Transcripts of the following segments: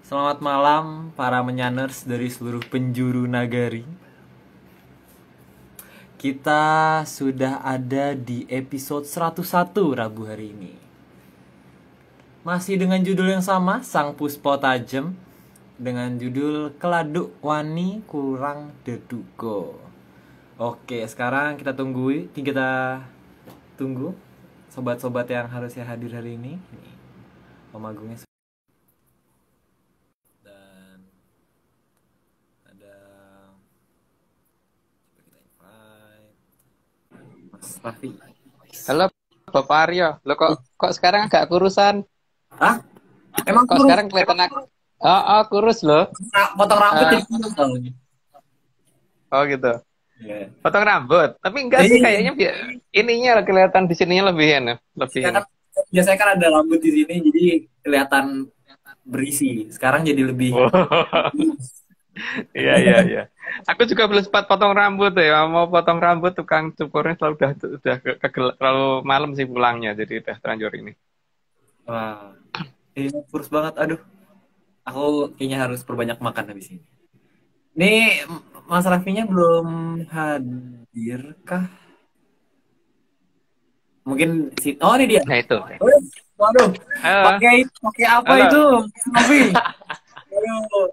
Selamat malam para menyaners dari seluruh penjuru nagari. Kita sudah ada di episode 101 Rabu hari ini. Masih dengan judul yang sama, Sang Puspa Tajem, dengan judul Keladuk Wani Kurang Dedugo. Oke, sekarang kita tunggu sobat-sobat yang harusnya hadir hari ini. Om Agungnya dan ada Mas Raffi. Halo Bapak Aryo, lo kok sekarang agak kurusan? Hah? Emang Kok kurus? sekarang kelihatan kurus loh. Potong rambut Eh, jadi kurus soalnya. Oh gitu. Iya. Potong rambut. Tapi enggak sih kayaknya ininya kelihatan di sininya lebih enak, lebih Biasanya ini. kan, biasanya kan ada rambut di sini jadi kelihatan berisi. Sekarang jadi lebih. Oh, iya. Aku juga belum sempat potong rambut ya. Mau potong rambut tukang cukurnya udah terlalu malam sih pulangnya, jadi udah terlanjur ini. Wah, ini kurus banget. Aduh, aku kayaknya harus perbanyak makan habis ini. Nih, Mas Raffinya belum hadir kah? Mungkin oh ini dia. Nah itu. Waduh, Halo, pakai apa halo. itu, Mas Raffi? Aduh,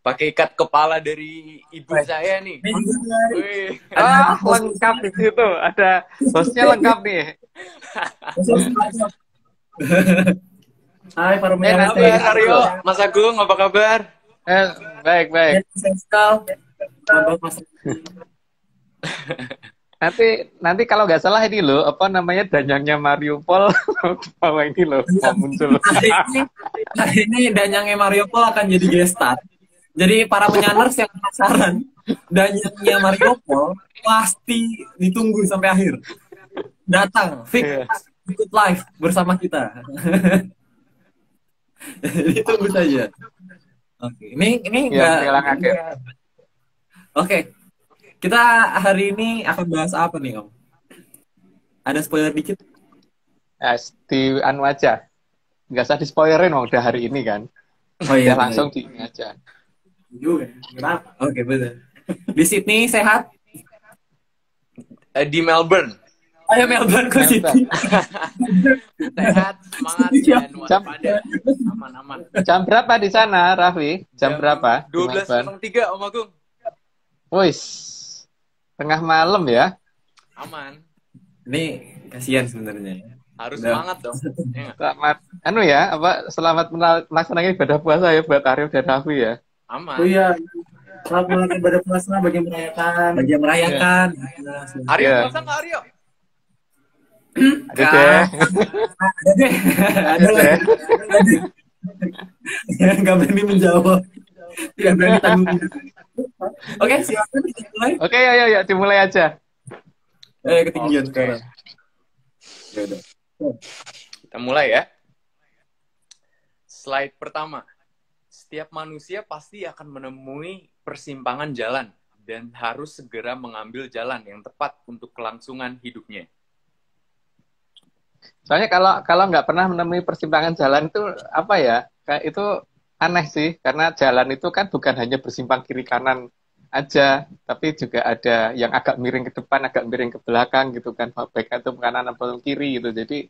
Pakai ikat kepala dari ibu saya nih. ini juga Wih, Lengkap di situ. Ada hostnya lengkap nih. Hai para nanti penyanyi. kabar Aryo, Mas Agung, apa kabar? Baik. Mas. Nanti kalau nggak salah ini loh, apa namanya danyangnya Mariupol, bahwa ini loh mau muncul. Hari ini danyangnya Mariupol akan jadi gestar. Jadi para penyanners yang penasaran danyangnya Mariupol pasti ditunggu sampai akhir. Datang, fix, ikut live bersama kita. Jadi tunggu saja. Oke, ini Ya, enggak. Oke, kita hari ini akan bahas apa nih, Om? Ada spoiler dikit? Di anu aja, nggak usah di spoilerin udah hari ini kan, Oh iya, udah langsung di ini aja. juga. Kenapa? Oke, betul. Di Sydney sehat? Di Melbourne. Ayo Melbourne ke Sydney. Sehat, semangat, dan waspada. Aman-aman. Jam berapa di sana, Raffi? Jam berapa? Di Melbourne? 12.03, Om Agung. Wis, tengah malam ya. Aman. Ini kasihan sebenarnya. Harus Udah. semangat dong. Ya nggak? Selamat, selamat melaksanakan ibadah puasa ya buat Arif dan Raffi ya. Aman. Oh iya, selamat menjalankan ibadah puasa bagi merayakan. Aryo, Iya. puasa nggak Aryo? Ada deh. Ada deh, ada lah. Nggak berani menjawab, tidak berani tanggung. Oke, silakan kita mulai. Oke, ya, dimulai aja. Ketinggian Oke. sekarang. Ya udah. Kita mulai ya. Slide pertama. Setiap manusia pasti akan menemui persimpangan jalan dan harus segera mengambil jalan yang tepat untuk kelangsungan hidupnya. Soalnya kalau nggak pernah menemui persimpangan jalan itu apa ya? Kayak itu aneh sih, karena jalan itu kan bukan hanya bersimpang kiri kanan aja, tapi juga ada yang agak miring ke depan, agak miring ke belakang gitu kan, baik itu kanan atau kiri gitu. Jadi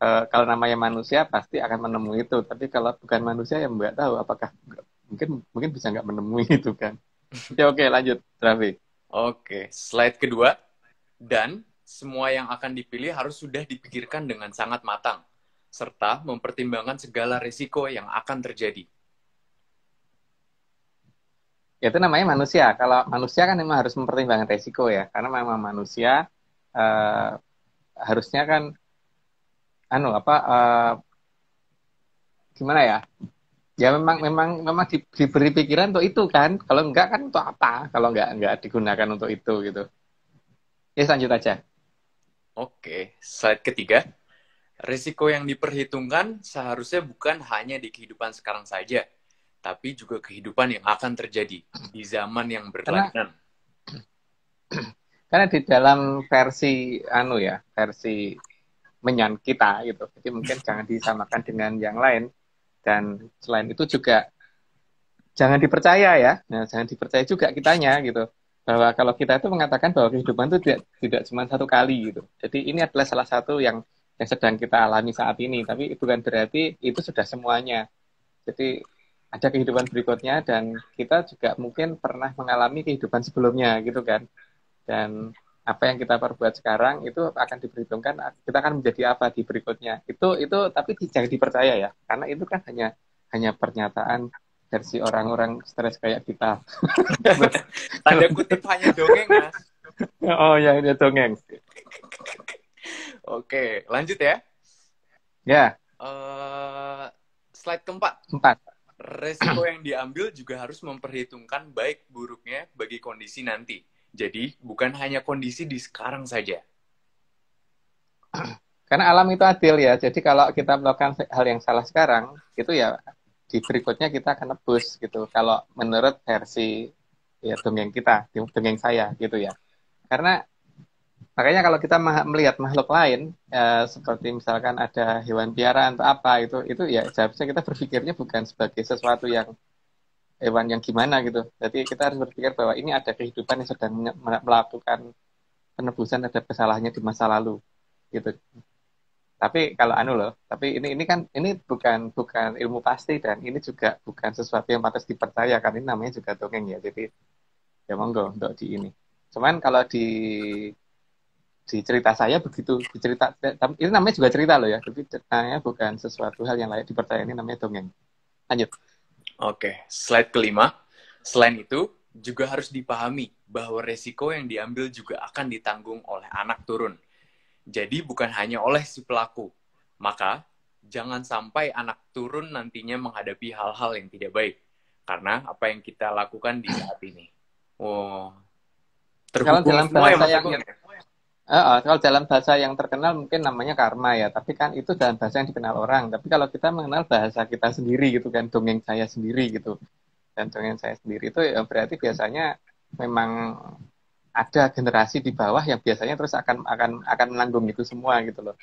kalau namanya manusia pasti akan menemui itu, tapi kalau bukan manusia ya nggak tahu apakah mungkin bisa nggak menemui itu kan. Oke, lanjut, Raffi. Oke, slide kedua. Dan semua yang akan dipilih harus sudah dipikirkan dengan sangat matang, serta mempertimbangkan segala risiko yang akan terjadi. Ya, itu namanya manusia. Kalau manusia kan memang harus mempertimbangkan resiko ya, karena memang manusia harusnya kan gimana ya? Ya memang diberi pikiran untuk itu kan. Kalau enggak kan untuk apa? Kalau enggak digunakan untuk itu gitu. Ya, lanjut aja. Oke, slide ketiga. Risiko yang diperhitungkan seharusnya bukan hanya di kehidupan sekarang saja, tapi juga kehidupan yang akan terjadi di zaman yang berkelanjutan. Karena di dalam versi versi menyan kita gitu. Jadi mungkin jangan disamakan dengan yang lain. Dan selain itu juga jangan dipercaya ya. Nah, jangan dipercaya juga kitanya gitu. Bahwa kalau kita itu mengatakan bahwa kehidupan itu tidak cuma satu kali gitu. Jadi ini adalah salah satu yang sedang kita alami saat ini. Tapi bukan berarti itu sudah semuanya. Jadi ada kehidupan berikutnya dan kita juga mungkin pernah mengalami kehidupan sebelumnya gitu kan. Dan apa yang kita perbuat sekarang itu akan diperhitungkan kita akan menjadi apa di berikutnya. Itu tapi jangan dipercaya ya. Karena itu kan hanya pernyataan versi orang-orang stres kayak kita. Tanda kutip hanya dongeng, Mas. Oh ya, ini dongeng. Oke, lanjut ya. Ya, Slide keempat. 4. Resiko yang diambil juga harus memperhitungkan baik buruknya bagi kondisi nanti. Jadi, bukan hanya kondisi di sekarang saja. Karena alam itu adil ya. Jadi kalau kita melakukan hal yang salah sekarang, itu ya di berikutnya kita akan nebus gitu. Kalau menurut versi ya dongeng kita, dongeng saya gitu ya. Karena makanya kalau kita melihat makhluk lain, seperti misalkan ada hewan piaraan atau apa itu ya seharusnya kita berpikirnya bukan sebagai sesuatu yang hewan yang gimana gitu. Jadi kita harus berpikir bahwa ini ada kehidupan yang sedang melakukan penebusan terhadap kesalahannya di masa lalu gitu. Tapi kalau tapi ini kan ini bukan ilmu pasti dan ini juga bukan sesuatu yang patut dipercaya kan ini namanya juga dongeng ya. Jadi ya monggo untuk di ini. Cuman kalau di cerita saya begitu, ini namanya juga cerita loh ya. Tapi ceritanya bukan sesuatu hal yang layak dipercaya, ini namanya dongeng. Lanjut. Oke, slide kelima. Selain itu, juga harus dipahami bahwa resiko yang diambil juga akan ditanggung oleh anak turun. Jadi bukan hanya oleh si pelaku. Maka, jangan sampai anak turun nantinya menghadapi hal-hal yang tidak baik. Karena apa yang kita lakukan di saat ini. Oh, kalau dalam bahasa yang ya? kalau dalam bahasa yang terkenal mungkin namanya karma ya. Tapi kan itu dalam bahasa yang dikenal orang. Tapi kalau kita mengenal bahasa kita sendiri gitu kan, dongeng saya sendiri gitu. Dan dongeng saya sendiri itu ya berarti biasanya memang ada generasi di bawah yang biasanya terus akan menanggung itu semua gitu loh.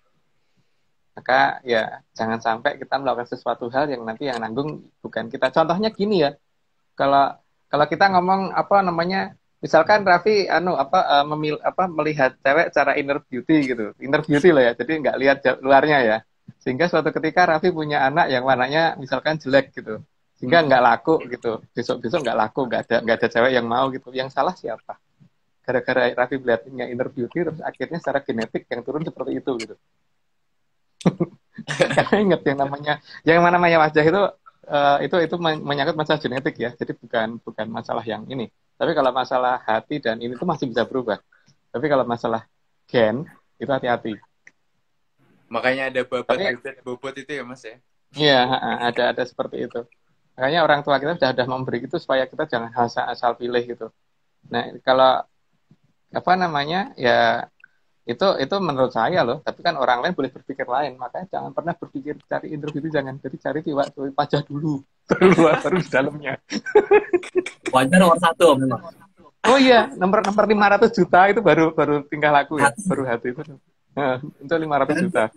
Maka ya jangan sampai kita melakukan sesuatu hal yang nanti yang nanggung bukan kita. Contohnya gini ya. Kalau kita ngomong apa namanya, misalkan Raffi melihat cewek secara inner beauty gitu. Inner beauty loh ya. Jadi nggak lihat luarnya ya. Sehingga suatu ketika Raffi punya anak yang warnanya misalkan jelek gitu. Sehingga nggak laku gitu. Besok-besok nggak laku, nggak ada cewek yang mau gitu. Yang salah siapa? Gara-gara Raffi melihatnya inner beauty, terus akhirnya secara genetik yang turun seperti itu gitu. Karena ingat yang namanya wajah itu menyangkut masalah genetik ya. Jadi bukan masalah yang ini. Tapi kalau masalah hati dan ini tuh masih bisa berubah. Tapi kalau masalah gen itu hati-hati. Makanya ada bobot itu ya Mas ya. Iya, ada seperti itu. Makanya orang tua kita sudah memberi itu supaya kita jangan asal pilih gitu. Nah, kalau apa namanya ya itu menurut saya loh. Tapi kan orang lain boleh berpikir lain. Makanya jangan pernah berpikir cari intro itu, jangan. Jadi cari wajah dulu, baru di dalamnya. Wajah nomor 1 memang. Oh iya, nomor 500 juta itu baru tingkah laku ya, baru hati itu. Untuk 500 juta.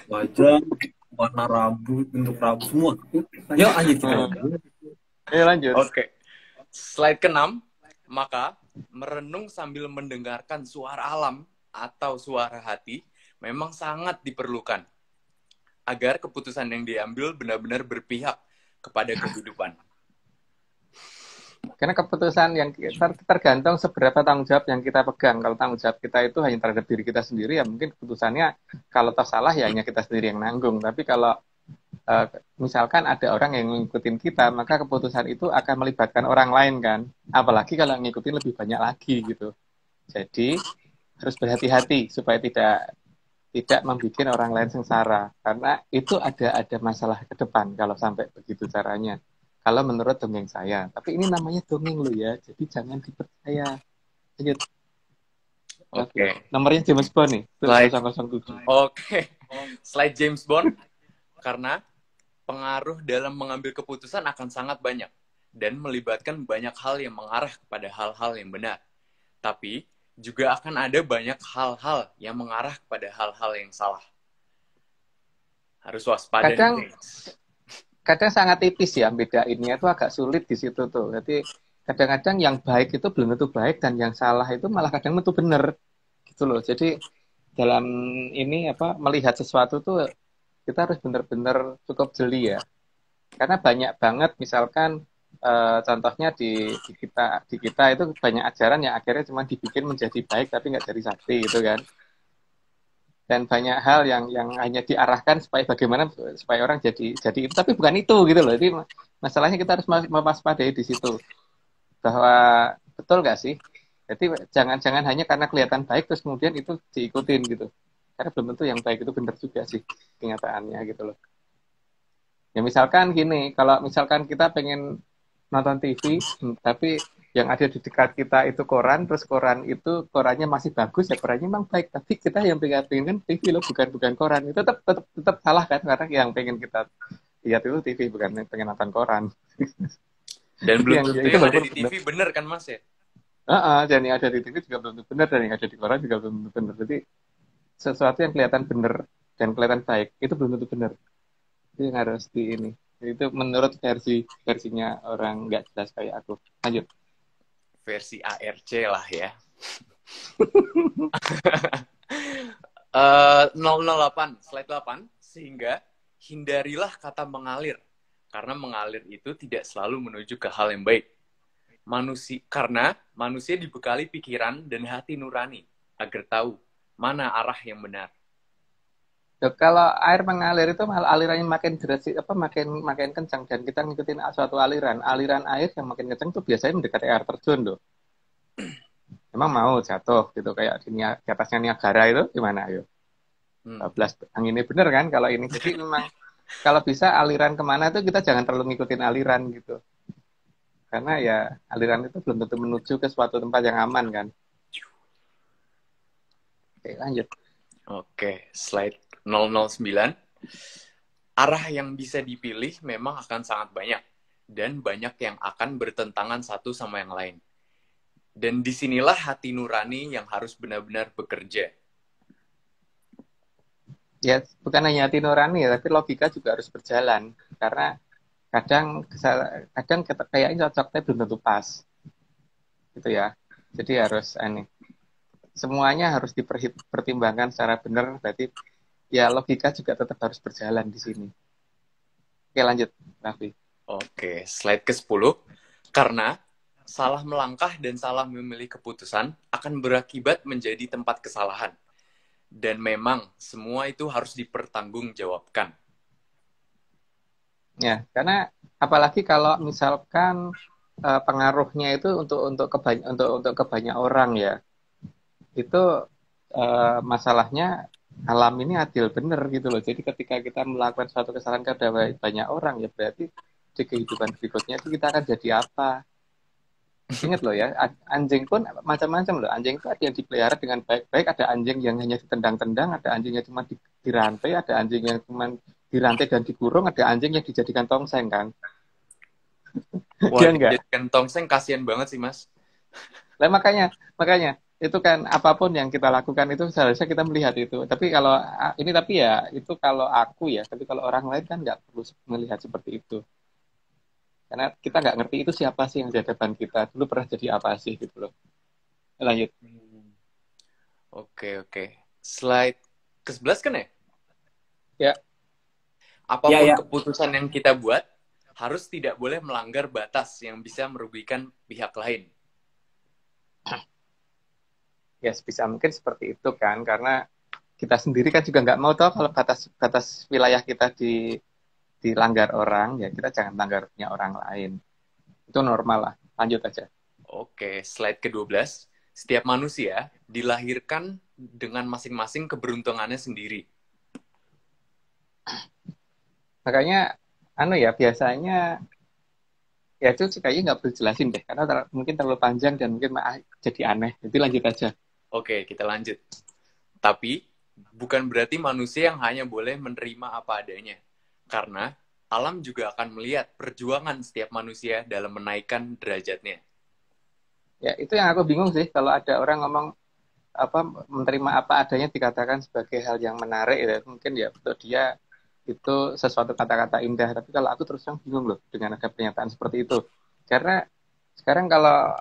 Wajah, warna rambut, bentuk rambut semua. Yuk lanjut kita. Lanjut. Oke. Slide ke-6. Maka merenung sambil mendengarkan suara alam atau suara hati memang sangat diperlukan agar keputusan yang diambil benar-benar berpihak kepada kehidupan. Karena keputusan yang tergantung seberapa tanggung jawab yang kita pegang. Kalau tanggung jawab kita itu hanya terhadap diri kita sendiri, ya mungkin keputusannya kalau tersalah ya hanya kita sendiri yang nanggung. Tapi kalau misalkan ada orang yang ngikutin kita, maka keputusan itu akan melibatkan orang lain kan. Apalagi kalau ngikutin lebih banyak lagi gitu. Jadi harus berhati-hati supaya tidak membuat orang lain sengsara. Karena itu ada masalah ke depan kalau sampai begitu caranya. Kalau menurut dongeng saya. Tapi ini namanya dongeng loh ya. Jadi jangan dipercaya. Lanjut. Oke. Nomornya James Bond nih. Slide 007. Oke. Slide James Bond. Karena pengaruh dalam mengambil keputusan akan sangat banyak dan melibatkan banyak hal yang mengarah kepada hal-hal yang benar. Tapi juga akan ada banyak hal-hal yang mengarah kepada hal-hal yang salah. Harus waspada nih, Kadang guys. kadang sangat tipis ya bedainnya itu agak sulit di situ tuh. Jadi kadang-kadang yang baik itu belum tentu baik dan yang salah itu malah kadang tentu benar gitu loh. Jadi dalam ini apa melihat sesuatu tuh kita harus benar-benar cukup jeli ya. Karena banyak banget misalkan contohnya di kita itu banyak ajaran yang akhirnya cuma dibikin menjadi baik tapi nggak jadi sakti gitu kan. Dan banyak hal yang hanya diarahkan supaya bagaimana supaya orang jadi itu tapi bukan itu gitu loh. Jadi masalahnya kita harus mewaspadai di situ bahwa betul nggak sih? Jadi jangan hanya karena kelihatan baik terus kemudian itu diikutin gitu. Karena belum tentu yang baik itu benar juga sih kenyataannya gitu loh. Ya misalkan gini, kalau misalkan kita pengen nonton TV, tapi yang ada di dekat kita itu koran, terus koran itu korannya masih bagus, ya korannya memang baik. Tapi kita yang pengen kan TV loh, bukan koran. Itu tetap salah kan, karena yang pengen kita lihat itu TV, bukan yang pengen nonton koran. Dan belum tentu itu yang ada walaupun di TV bener kan Mas ya? dan yang ada di TV juga belum tentu benar, dan yang ada di koran juga belum tentu benar. Jadi sesuatu yang kelihatan benar dan kelihatan baik, itu belum tentu benar. Itu yang harus di ini. Itu menurut versinya orang nggak jelas kayak aku. Lanjut. Versi ARC lah ya. 008, slide 8, sehingga hindarilah kata mengalir. Karena mengalir itu tidak selalu menuju ke hal yang baik. Karena manusia dibekali pikiran dan hati nurani agar tahu mana arah yang benar. Kalau air mengalir itu malah alirannya makin deras, makin kencang dan kita ngikutin suatu aliran. Aliran air yang makin kencang tuh biasanya mendekati air terjun loh. Emang mau jatuh gitu kayak di atasnya Niagara itu gimana ayo? 12 anginnya bener kan kalau ini. Jadi memang kalau bisa aliran kemana tuh kita jangan terlalu ngikutin aliran gitu. Karena ya aliran itu belum tentu menuju ke suatu tempat yang aman kan. Oke, lanjut. Oke, slide 009. Arah yang bisa dipilih memang akan sangat banyak. Dan banyak yang akan bertentangan satu sama yang lain. Dan disinilah hati nurani yang harus benar-benar bekerja. Ya, bukan hanya hati nurani ya, tapi logika juga harus berjalan. Karena kadang kayaknya cocoknya belum tentu pas. Gitu ya. Jadi harus semuanya harus dipertimbangkan secara benar. Berarti ya logika juga tetap harus berjalan di sini. Oke, lanjut, Raffi. Oke, slide ke-10. Karena salah melangkah dan salah memilih keputusan akan berakibat menjadi tempat kesalahan. Dan memang semua itu harus dipertanggungjawabkan. Ya, karena apalagi kalau misalkan pengaruhnya itu untuk kebanyak orang ya. Itu masalahnya alam ini adil bener gitu loh. Jadi ketika kita melakukan suatu kesalahan kepada banyak orang ya berarti di kehidupan berikutnya itu kita akan jadi apa? Ingat loh ya, anjing pun macam-macam loh. Anjing itu ada yang dipelihara dengan baik-baik, ada anjing yang hanya ditendang-tendang, ada anjing yang cuma dirantai, ada anjing yang cuma dirantai dan dikurung, ada anjing yang dijadikan tongseng kan. Wah, Dia enggak. dijadikan tongseng kasihan banget sih, Mas. Lah makanya itu kan apapun yang kita lakukan itu seharusnya kita melihat itu. Tapi ya itu kalau aku ya, tapi kalau orang lain kan nggak perlu melihat seperti itu. Karena kita nggak ngerti itu siapa sih yang di hadapan kita. Dulu pernah jadi apa sih gitu loh. Lanjut. Oke. Slide ke-11 kan ya? Ya. Apapun Ya. keputusan yang kita buat, harus tidak boleh melanggar batas yang bisa merugikan pihak lain. Ya, sebisa mungkin seperti itu kan. Karena kita sendiri kan juga nggak mau tahu kalau batas wilayah kita dilanggar orang, ya kita jangan langgar punya orang lain. Itu normal lah. Lanjut aja. Oke, slide ke-12. Setiap manusia dilahirkan dengan masing-masing keberuntungannya sendiri. Makanya, biasanya, ya itu kayaknya nggak perlu jelasin deh. Karena mungkin terlalu panjang dan mungkin jadi aneh. Jadi lanjut aja. Oke, kita lanjut. Tapi, bukan berarti manusia yang hanya boleh menerima apa adanya. Karena alam juga akan melihat perjuangan setiap manusia dalam menaikkan derajatnya. Ya, itu yang aku bingung sih. Kalau ada orang ngomong menerima apa adanya dikatakan sebagai hal yang menarik, ya mungkin ya untuk dia itu sesuatu kata-kata indah. Tapi kalau aku terus terang bingung loh dengan ada pernyataan seperti itu. Karena sekarang kalau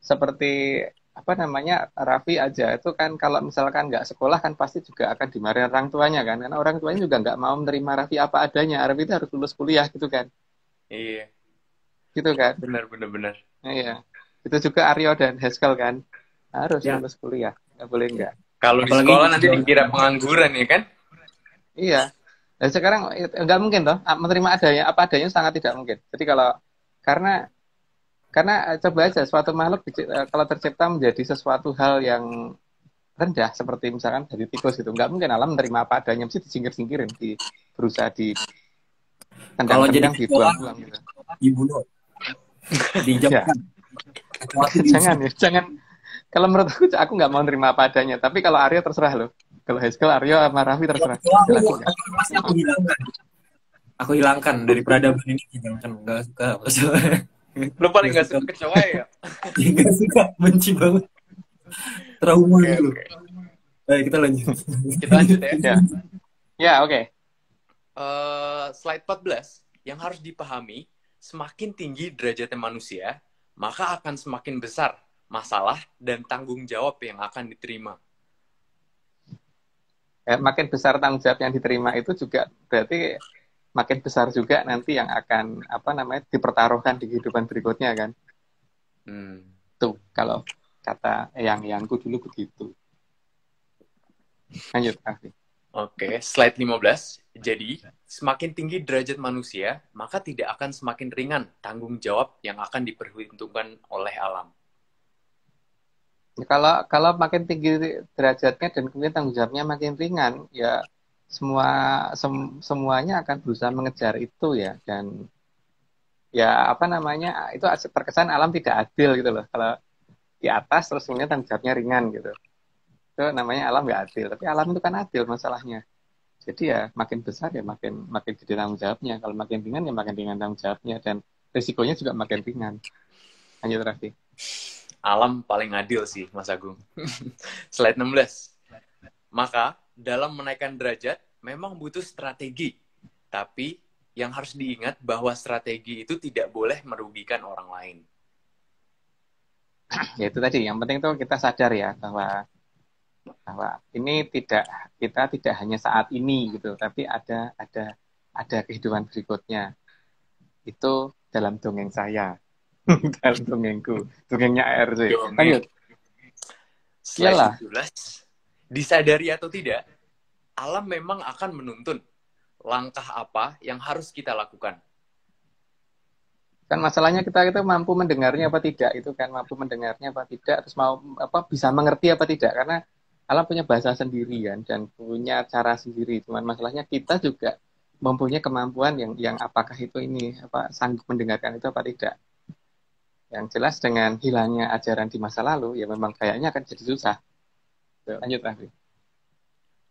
seperti apa namanya Raffi aja itu kan kalau misalkan nggak sekolah kan pasti juga akan dimarahin orang tuanya kan, karena orang tuanya juga nggak mau menerima Raffi apa adanya. Raffi itu harus lulus kuliah gitu kan, Iya, gitu kan. benar benar benar. Iya, itu juga Aryo dan Haskell kan harus Ya. lulus kuliah, nggak boleh nggak. Kalau di Apalagi sekolah di nanti zaman dikira pengangguran ya kan? Iya, dan sekarang nggak mungkin toh menerima adanya apa adanya sangat tidak mungkin. Jadi karena coba aja suatu makhluk kalau tercipta menjadi sesuatu hal yang rendah seperti misalkan dari tikus gitu, nggak mungkin alam menerima apa adanya, mesti disingkir-singkirin, berusaha kalau jadi ditendang-tendang, kecoa dibuang-buang gitu. dibunuh, Ya, dijauhkan. Sesuatu jangan. Kalau menurut aku nggak mau nerima apa adanya. Tapi kalau Aryo terserah loh. Kalau Haskell, Aryo sama Raffi Kalau terserah. kecoa Jelas enggak? pasti aku hilangkan dari peradaban ini, hilangkan, nggak suka masalah. Lo paling nggak suka kecoa ya? Nggak suka, benci banget, trauma Oke, dulu. oke. Baik, kita lanjut. Kita lanjut ya. Ya, ya oke. Slide 14, yang harus dipahami, semakin tinggi derajatnya manusia, maka akan semakin besar masalah dan tanggung jawab yang akan diterima. Ya, makin besar tanggung jawab yang diterima itu juga berarti makin besar juga nanti yang akan apa namanya dipertaruhkan di kehidupan berikutnya kan. Tuh kalau kata yangku dulu begitu. Lanjut, Raffi. Oke, slide 15. Jadi, semakin tinggi derajat manusia, maka tidak akan semakin ringan tanggung jawab yang akan diperhitungkan oleh alam. Kalau makin tinggi derajatnya dan kemudian tanggung jawabnya makin ringan, ya semuanya akan berusaha mengejar itu ya, dan ya apa namanya itu terkesan alam tidak adil gitu loh. Kalau di atas terus kemudian tanggung jawabnya ringan gitu, itu namanya alam nggak adil. Tapi alam itu kan adil masalahnya. Jadi ya makin besar ya makin gede tanggung jawabnya. Kalau makin ringan ya makin ringan tanggung jawabnya, dan risikonya juga makin ringan. Lanjut, Raffi. Alam paling adil sih, Mas Agung. Slide 16. Maka, dalam menaikkan derajat, memang butuh strategi. Tapi, yang harus diingat bahwa strategi itu tidak boleh merugikan orang lain. Ya itu tadi, yang penting tuh kita sadar ya, bahwa ini kita tidak hanya saat ini gitu, tapi ada kehidupan berikutnya. Itu dalam dongeng saya. Dalam dongengnya ARC. Lanjut. Slide 17. Disadari atau tidak, alam memang akan menuntun langkah apa yang harus kita lakukan. Kan masalahnya kita itu mampu mendengarnya apa tidak, itu kan mampu mendengarnya apa tidak, terus mau bisa mengerti apa tidak, karena alam punya bahasa sendiri kan, dan punya cara sendiri. Cuman masalahnya kita juga mempunyai kemampuan yang apakah itu sanggup mendengarkan itu apa tidak. Yang jelas dengan hilangnya ajaran di masa lalu, ya memang kayaknya akan jadi susah. Lanjut, Raffi.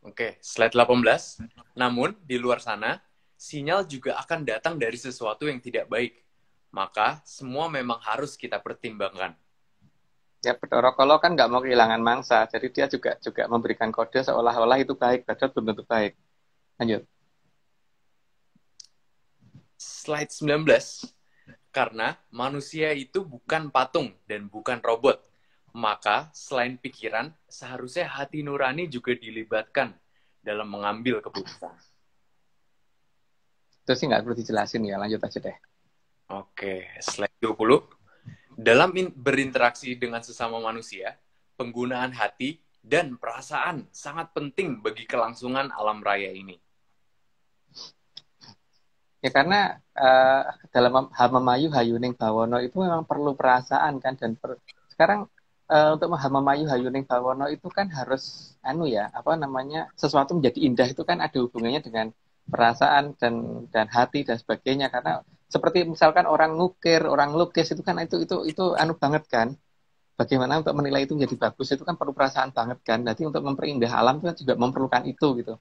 Oke, slide 18. Namun, di luar sana, sinyal juga akan datang dari sesuatu yang tidak baik. Maka, semua memang harus kita pertimbangkan. Ya, Bedorokolo kan nggak mau kehilangan mangsa, jadi dia juga memberikan kode seolah-olah itu baik, padahal belum tentu baik. Lanjut. Slide 19. Karena manusia itu bukan patung dan bukan robot. Maka selain pikiran, seharusnya hati nurani juga dilibatkan dalam mengambil keputusan. Itu sih nggak perlu dijelasin ya, lanjut aja deh. Oke, slide 20. Dalam berinteraksi dengan sesama manusia, penggunaan hati dan perasaan sangat penting bagi kelangsungan alam raya ini. Ya karena dalam Hamamayu Hayuning Bawono itu memang perlu perasaan kan, dan sekarang untuk Hamamayu Hayuning Bawono itu kan harus sesuatu menjadi indah itu kan ada hubungannya dengan perasaan dan hati dan sebagainya. Karena seperti misalkan orang ngukir, orang lukis itu kan itu banget kan. Bagaimana untuk menilai itu menjadi bagus itu kan perlu perasaan banget kan. Nanti untuk memperindah alam itu kan juga memerlukan itu gitu.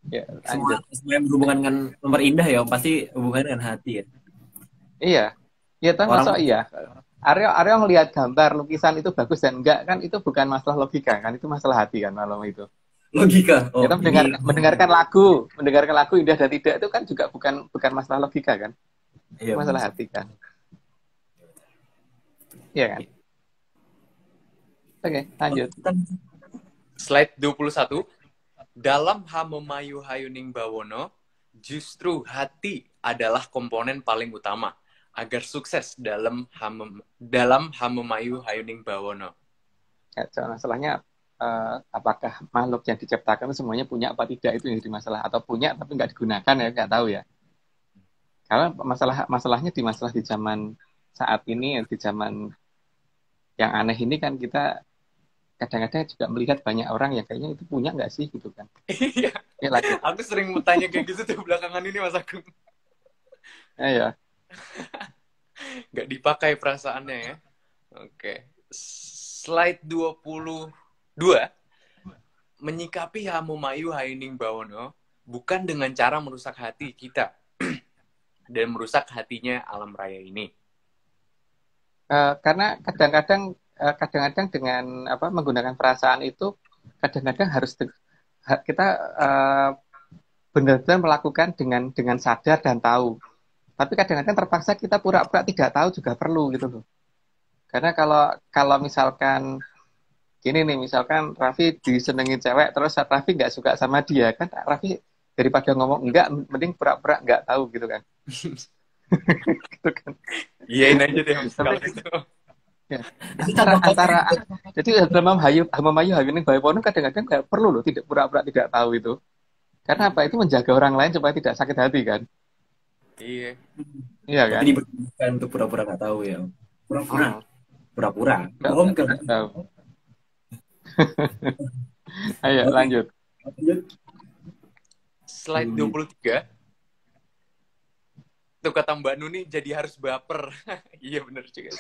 Ya, semua yang berhubungan dengan memperindah ya pasti hubungannya dengan hati ya. Iya. Ya kan masa iya. Aryo ngelihat gambar lukisan itu bagus dan enggak kan, itu bukan masalah logika kan, itu masalah hati kan malam itu. Logika. Oh, Kita ini mendengarkan lagu indah dan tidak itu kan juga bukan masalah logika kan, iya masalah benar. hati kan, iya kan? Oke, Oke, lanjut. kita Slide 21. Dalam Hamemayu Hayuning Bawono, justru hati adalah komponen paling utama agar sukses dalam Hamemayu Hayuning Bawono. Ya, masalahnya apakah makhluk yang diciptakan semuanya punya apa tidak, itu yang jadi masalah, atau punya tapi nggak digunakan ya, nggak tahu ya. Karena masalahnya di masalah di zaman saat ini, di zaman yang aneh ini kan kita kadang-kadang juga melihat banyak orang yang kayaknya itu punya nggak sih gitu kan. Iya, Ya lanjut. aku sering bertanya kayak gitu tuh belakangan ini Mas Agung. Ya. Nggak dipakai perasaannya ya. Oke. Slide 22. Menyikapi Hamemayu Hayuning Bawono bukan dengan cara merusak hati kita dan merusak hatinya alam raya ini. Karena kadang-kadang dengan menggunakan perasaan itu kadang-kadang harus kita benar-benar melakukan dengan sadar dan tahu. Tapi kadang-kadang terpaksa kita pura-pura tidak tahu juga perlu gitu loh. Karena kalau misalkan gini nih, misalkan Raffi disenengin cewek terus Raffi nggak suka sama dia, kan Raffi daripada ngomong enggak, mending pura-pura nggak tahu gitu kan. Gitu kan. Iyain aja deh kalau Tapi gitu. ya, antara jadi dalam Hamamayu Hayuning Bawono kadang-kadang nggak perlu loh tidak pura-pura tidak tahu itu. Karena apa? Itu menjaga orang lain supaya tidak sakit hati kan. Iya. Iya tapi kan? diperlukan untuk pura-pura nggak tahu ya. Pura-pura, pura-pura. Nggak, Bohong kan? nggak tahu. Ayo lanjut. Lanjut. Slide 23. Tuh kata Mbak Nuni jadi harus baper. Iya bener juga.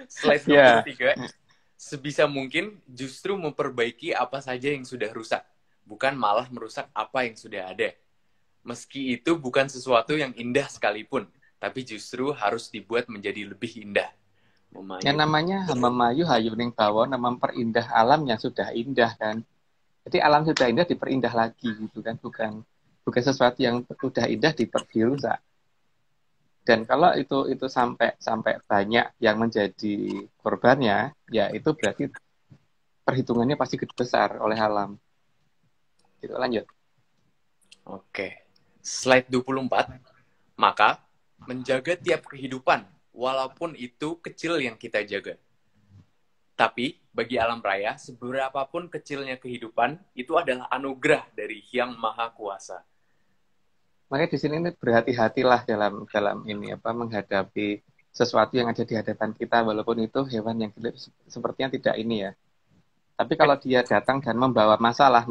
Slide 23. Sebisa mungkin justru memperbaiki apa saja yang sudah rusak. Bukan malah merusak apa yang sudah ada. Meski itu bukan sesuatu yang indah sekalipun. Tapi justru harus dibuat menjadi lebih indah. Yang namanya Hamamayu Hayuning Bawono memperindah alam yang sudah indah kan. Jadi alam sudah indah diperindah lagi gitu kan, bukan sesuatu yang sudah indah dirusak. Dan kalau itu sampai banyak yang menjadi korbannya, ya itu berarti perhitungannya pasti gede besar oleh alam. Gitu, lanjut. Oke. Slide 24. Maka menjaga tiap kehidupan walaupun itu kecil yang kita jaga. Tapi bagi alam raya, seberapapun kecilnya kehidupan, itu adalah anugerah dari Hyang Maha Kuasa. Makanya di sini berhati-hatilah dalam ini menghadapi sesuatu yang ada di hadapan kita, walaupun itu hewan yang sepertinya tidak ini ya. Tapi kalau dia datang dan membawa masalah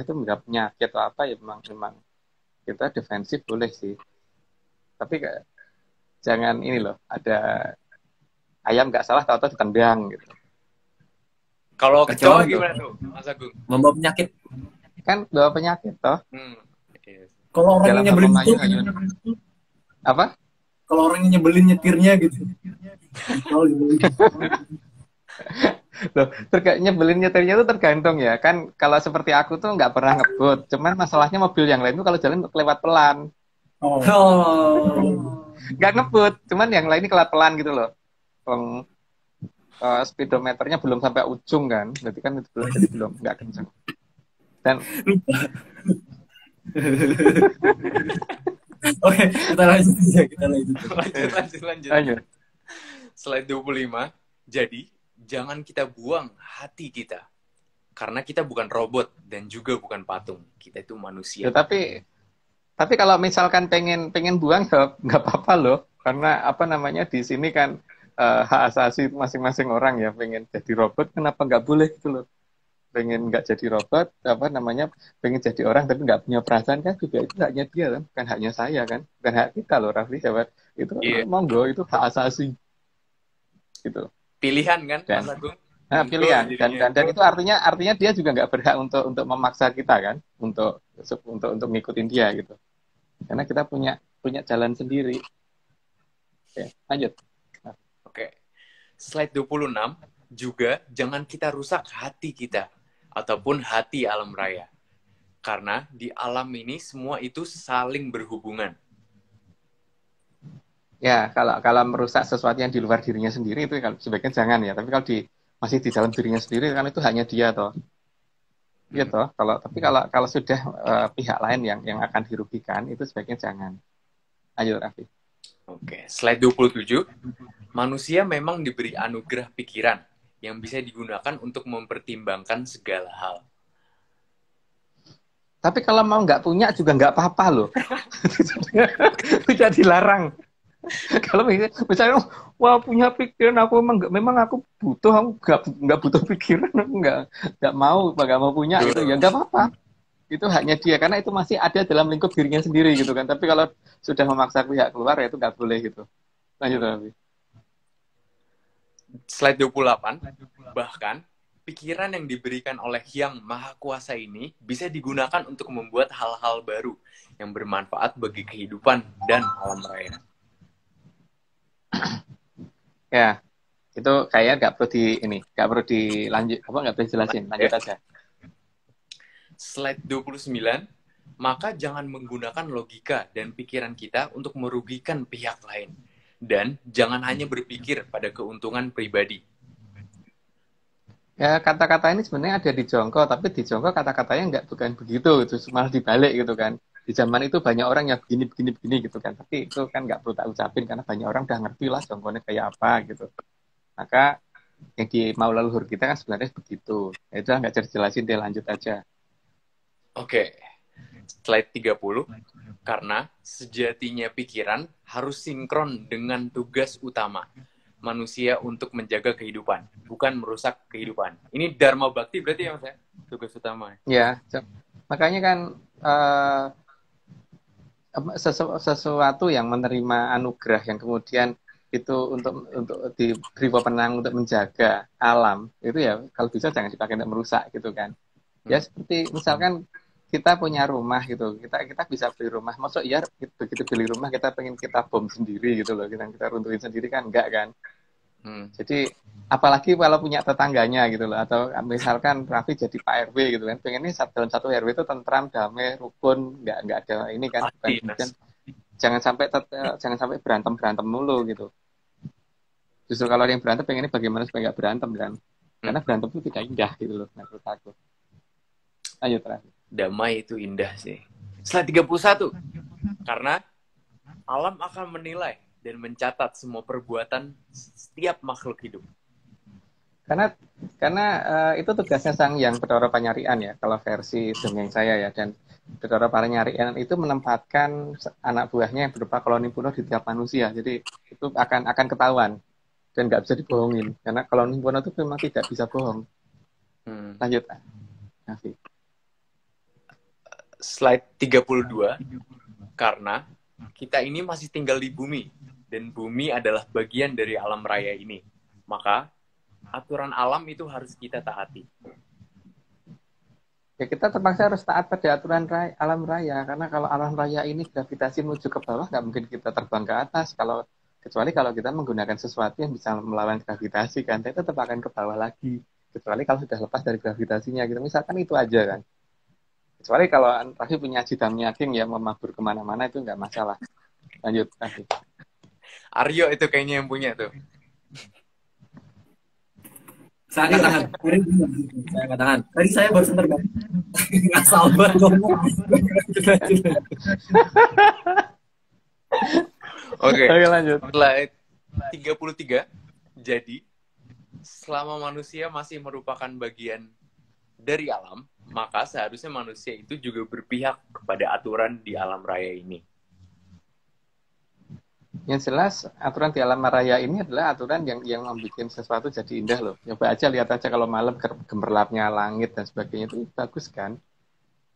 itu nggak penyakit atau apa ya, memang kita defensif boleh sih. Tapi jangan ini loh, ada ayam nggak salah tahu-tahu ditendang gitu. Kalau Kacau kecoa gimana tuh, Mas Agung? Membawa penyakit. Kan bawa penyakit toh. Yes. Kalau orang Dalam yang nyebelin Hamamayu itu, Hayuning apa? kalau orang yang nyebelin nyetirnya gitu. Kalau nyebelin. Loh, nyebelin nyetirnya itu tergantung ya. Kan kalau seperti aku tuh nggak pernah ngebut. Cuman masalahnya mobil yang lain tuh kalau jalan lewat pelan. Oh. Nggak ngebut, cuman yang lain ini kelihatan pelan gitu loh. Speedometernya belum sampai ujung kan. Berarti kan itu belum nggak kencang. Dan Oke, kita lanjut aja, kita lanjut. Lanjut. Slide 25. Jadi, jangan kita buang hati kita. Karena kita bukan robot dan juga bukan patung. Kita itu manusia. ya, tapi kalau misalkan pengen buang ya nggak apa-apa loh. Karena di sini kan hak asasi masing-masing orang ya, pengen jadi robot kenapa nggak boleh gitu loh. Pengen nggak jadi robot pengen jadi orang tapi nggak punya perasaan kan juga itu haknya dia kan, bukan haknya saya kan, bukan hak kita loh Rafli sahabat. Itu monggo, itu hak asasi gitu. Pilihan kan Mas Agung? Nah, pilihan dan itu artinya dia juga nggak berhak untuk memaksa kita kan untuk ngikutin dia gitu, karena kita punya jalan sendiri. Oke, lanjut. Oke. Slide 26. Juga jangan kita rusak hati kita. ataupun hati alam raya. Karena di alam ini semua itu saling berhubungan. Ya, kalau merusak sesuatu yang di luar dirinya sendiri itu sebaiknya jangan ya. Tapi kalau masih di dalam dirinya sendiri kan itu hanya dia toh. Gitu. Kalau sudah pihak lain yang akan dirugikan itu sebaiknya jangan. Ayo Raffi. Oke, slide 27. Manusia memang diberi anugerah pikiran yang bisa digunakan untuk mempertimbangkan segala hal. Tapi kalau mau nggak punya juga nggak apa-apa loh. Tidak dilarang. Kalau misalnya, wah punya pikiran aku memang aku butuh, aku nggak butuh pikiran, aku nggak mau punya itu ya nggak apa-apa. Itu hanya dia karena itu masih ada dalam lingkup dirinya sendiri gitu kan. Tapi kalau sudah memaksa pihak keluar ya itu nggak boleh gitu. Lanjut Rafi. Slide 28. Bahkan pikiran yang diberikan oleh Yang Maha Kuasa ini bisa digunakan untuk membuat hal-hal baru yang bermanfaat bagi kehidupan dan alam raya. Ya, itu kayaknya nggak perlu dilanjut, nggak perlu dijelasin, lanjut aja. Slide 29, maka jangan menggunakan logika dan pikiran kita untuk merugikan pihak lain. Dan jangan hanya berpikir pada keuntungan pribadi. Ya, kata-kata ini sebenarnya ada di Jongko, tapi di Jongko kata-katanya bukan begitu, itu malah dibalik gitu kan. Di zaman itu banyak orang yang begini gitu kan, tapi itu kan nggak perlu tak ucapin karena banyak orang udah ngerti lah Jongkonya kayak apa gitu. Maka yang di mau leluhur kita kan sebenarnya begitu. Ya itu nggak jelasin, dia lanjut aja. Oke, slide 30. Karena sejatinya pikiran harus sinkron dengan tugas utama manusia untuk menjaga kehidupan, bukan merusak kehidupan. Ini Dharma Bakti berarti ya Mas ya? Tugas utama. Ya, makanya kan sesuatu yang menerima anugerah yang kemudian itu untuk diberi wewenang untuk menjaga alam itu ya kalau bisa jangan dipakai untuk merusak gitu kan. Ya seperti misalkan kita punya rumah gitu, kita bisa beli rumah, maksud ya begitu beli rumah kita pengen kita bom sendiri gitu loh, kita runtuhin sendiri kan enggak kan. Jadi apalagi kalau punya tetangganya gitu loh, atau misalkan Raffi jadi Pak RW gitu kan, pengennya dalam satu RW itu tentram, damai, rukun, nggak ada ini kan, bukan, jangan sampai berantem mulu gitu. Justru kalau ada yang berantem pengennya bagaimana supaya nggak berantem kan, karena berantem itu tidak indah gitu loh menurut aku. Ayo terakhir. Damai itu indah sih. Slide 31. Karena alam akan menilai dan mencatat semua perbuatan setiap makhluk hidup. Karena itu tugasnya Sang Yang Bathara Panyarian ya, kalau versi dongeng saya ya, dan Bathara Panyarian itu menempatkan anak buahnya yang berupa koloni Puno di tiap manusia, jadi itu akan ketahuan dan nggak bisa dibohongin, karena koloni Puno itu memang tidak bisa bohong. Lanjut, Nafi. Slide 32. Karena kita ini masih tinggal di bumi, dan bumi adalah bagian dari alam raya ini. Maka, aturan alam itu harus kita taati. Ya kita terpaksa harus taat pada aturan alam raya, karena kalau alam raya ini gravitasi menuju ke bawah, nggak mungkin kita terbang ke atas, kecuali kalau kita menggunakan sesuatu yang bisa melawan gravitasi, kan, kita tetap akan ke bawah lagi. Kecuali kalau sudah lepas dari gravitasinya, gitu. Misalkan itu aja, kan. Kecuali kalau Raffi punya jidam yakin ya memabur kemana-mana, itu nggak masalah. Lanjut, Raffi. Aryo itu kayaknya yang punya tuh. Saya angkat tangan. Tadi saya baru terbang. Nggak sabar ngomong. Oke, lanjut. Slide 33. Jadi, selama manusia masih merupakan bagian dari alam, maka seharusnya manusia itu juga berpihak kepada aturan di alam raya ini. Yang jelas aturan di alam raya ini adalah aturan yang membuat sesuatu jadi indah loh. Coba aja lihat aja kalau malam gemerlapnya langit dan sebagainya itu bagus kan.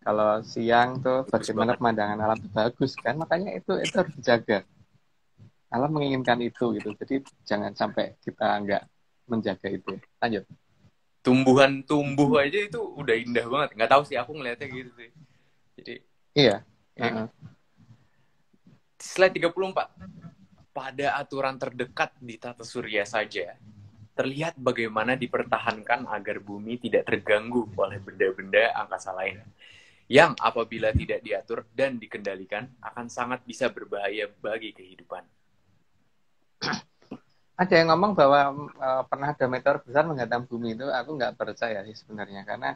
Kalau siang tuh bagaimana pemandangan alam itu bagus kan. Makanya itu harus dijaga. Alam menginginkan itu gitu. Jadi jangan sampai kita nggak menjaga itu. Lanjut. Tumbuhan tumbuh aja itu udah indah banget. Nggak tahu sih, aku ngeliatnya gitu sih. Jadi iya. Slide 34. Pada aturan terdekat di tata surya saja, terlihat bagaimana dipertahankan agar bumi tidak terganggu oleh benda-benda angkasa lain, yang apabila tidak diatur dan dikendalikan akan sangat bisa berbahaya bagi kehidupan. Ada yang ngomong bahwa pernah ada meteor besar menghantam bumi, itu aku nggak percaya sih sebenarnya, karena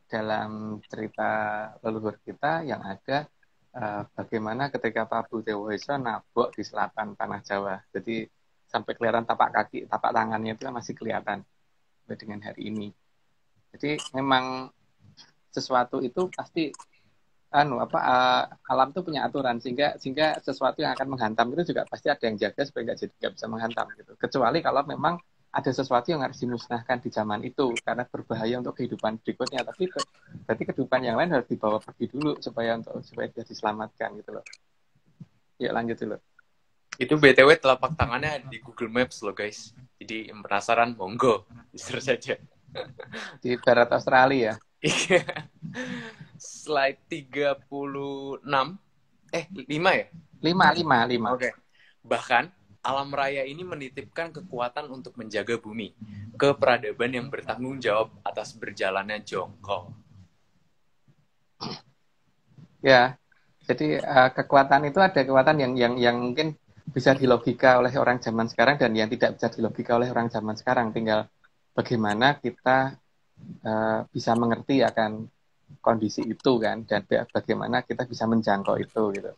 dalam cerita leluhur kita yang ada bagaimana ketika Prabu Dewa Hesa nabok di selatan tanah Jawa, jadi sampai kelihatan tapak kaki, tapak tangannya itu masih kelihatan dengan hari ini. Jadi memang sesuatu itu pasti alam itu punya aturan, sehingga sesuatu yang akan menghantam itu juga pasti ada yang jaga supaya nggak bisa menghantam gitu. Kecuali kalau memang ada sesuatu yang harus dimusnahkan di zaman itu karena berbahaya untuk kehidupan berikutnya, tapi berarti kehidupan yang lain harus dibawa pergi dulu supaya bisa diselamatkan gitu loh. Yuk lanjut dulu. Itu BTW telapak tangannya di Google Maps loh guys. Jadi yang penasaran monggo di-search saja. Di barat Australia. Slide 36. 5 ya? 5. Oke. Bahkan alam raya ini menitipkan kekuatan untuk menjaga bumi ke peradaban yang bertanggung jawab atas berjalannya jongkok. Ya. Jadi kekuatan itu ada kekuatan yang mungkin bisa dilogika oleh orang zaman sekarang dan yang tidak bisa dilogika oleh orang zaman sekarang. Tinggal bagaimana kita bisa mengerti akan kondisi itu kan, dan bagaimana kita bisa menjangkau itu gitu.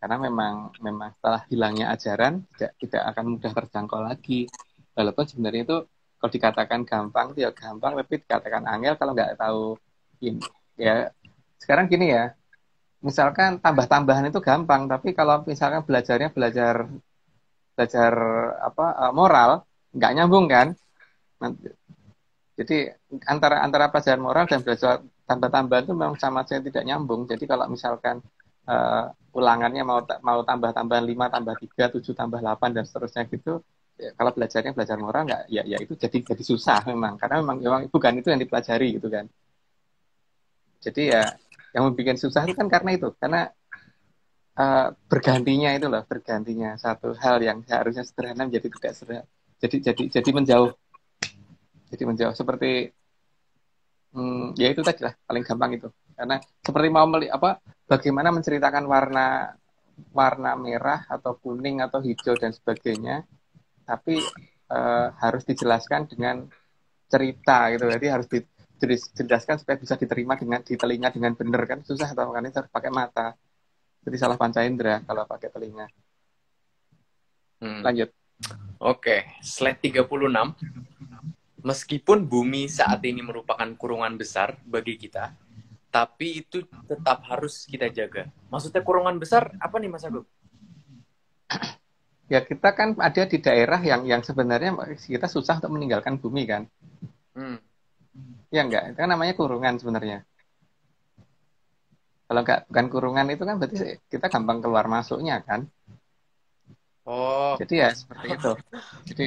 Karena memang setelah hilangnya ajaran tidak akan mudah terjangkau lagi. Walaupun sebenarnya itu kalau dikatakan gampang ya gampang, tapi dikatakan angel kalau nggak tahu ini. Ya sekarang gini ya, misalkan tambah-tambahan itu gampang, tapi kalau misalkan belajar moral nggak nyambung kan. Jadi antara pelajaran moral dan belajar tambah-tambahan itu memang sama saja tidak nyambung. Jadi kalau misalkan ulangannya mau tambah-tambahan 5 tambah 3, 7 tambah 8 dan seterusnya gitu, ya, kalau belajar moral nggak, ya itu jadi susah memang, karena memang bukan itu yang dipelajari gitu kan. Jadi ya yang membuat susah itu kan karena bergantinya satu hal yang seharusnya sederhana menjadi tidak sederhana, jadi menjauh seperti ya itu tadi lah paling gampang itu, karena seperti bagaimana menceritakan warna merah atau kuning atau hijau dan sebagainya, tapi harus dijelaskan dengan cerita gitu, jadi harus dijelaskan supaya bisa diterima di telinga dengan benar kan, susah atau kan harus pakai mata, jadi salah panca indera kalau pakai telinga. Lanjut. Oke, slide 36. Meskipun bumi saat ini merupakan kurungan besar bagi kita, tapi itu tetap harus kita jaga. Maksudnya kurungan besar apa nih Mas Agung? Ya kita kan ada di daerah yang sebenarnya kita susah untuk meninggalkan bumi kan. Ya enggak, itu kan namanya kurungan sebenarnya. Kalau bukan kurungan itu kan berarti kita gampang keluar masuknya kan. Jadi ya seperti itu. Jadi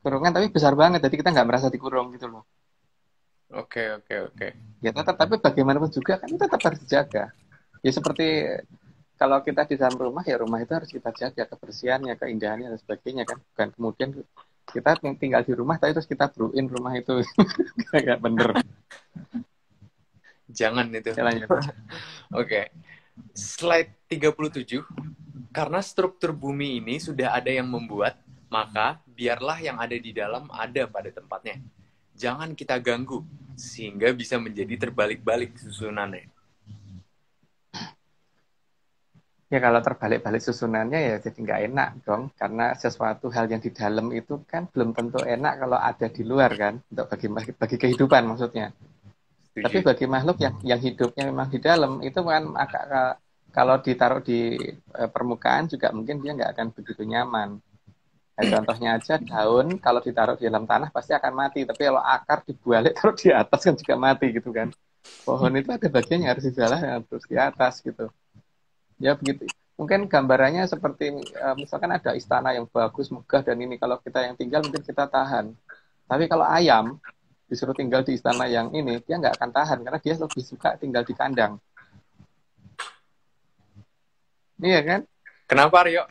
kurungan tapi besar banget, jadi kita nggak merasa dikurung gitu loh. Oke. Ya tetap, tapi bagaimanapun juga kan tetap harus dijaga. Ya seperti kalau kita di dalam rumah, ya rumah itu harus kita jaga kebersihannya, keindahannya dan sebagainya kan. Bukan kemudian kita tinggal di rumah tapi terus kita bruin rumah itu. Nggak bener. Jangan itu. Oke. Slide 37. Karena struktur bumi ini sudah ada yang membuat, maka biarlah yang ada di dalam ada pada tempatnya. Jangan kita ganggu, sehingga bisa menjadi terbalik-balik susunannya. Ya kalau terbalik-balik susunannya ya jadi nggak enak dong. Karena sesuatu hal yang di dalam itu kan belum tentu enak kalau ada di luar kan. Untuk bagi kehidupan maksudnya. Setuju. Tapi bagi makhluk yang hidupnya memang di dalam, itu kan kalau ditaruh di permukaan juga mungkin dia nggak akan begitu nyaman. Nah, contohnya aja daun kalau ditaruh di dalam tanah pasti akan mati, tapi kalau akar dibalik taruh di atas kan juga mati gitu kan. Pohon itu ada bagian yang harus di bawah yang harus di atas gitu. Ya begitu. Mungkin gambarannya seperti misalkan ada istana yang bagus, megah dan ini, kalau kita yang tinggal mungkin kita tahan. Tapi kalau ayam disuruh tinggal di istana yang ini, dia nggak akan tahan karena dia lebih suka tinggal di kandang. Iya kan? Kenapa Rio?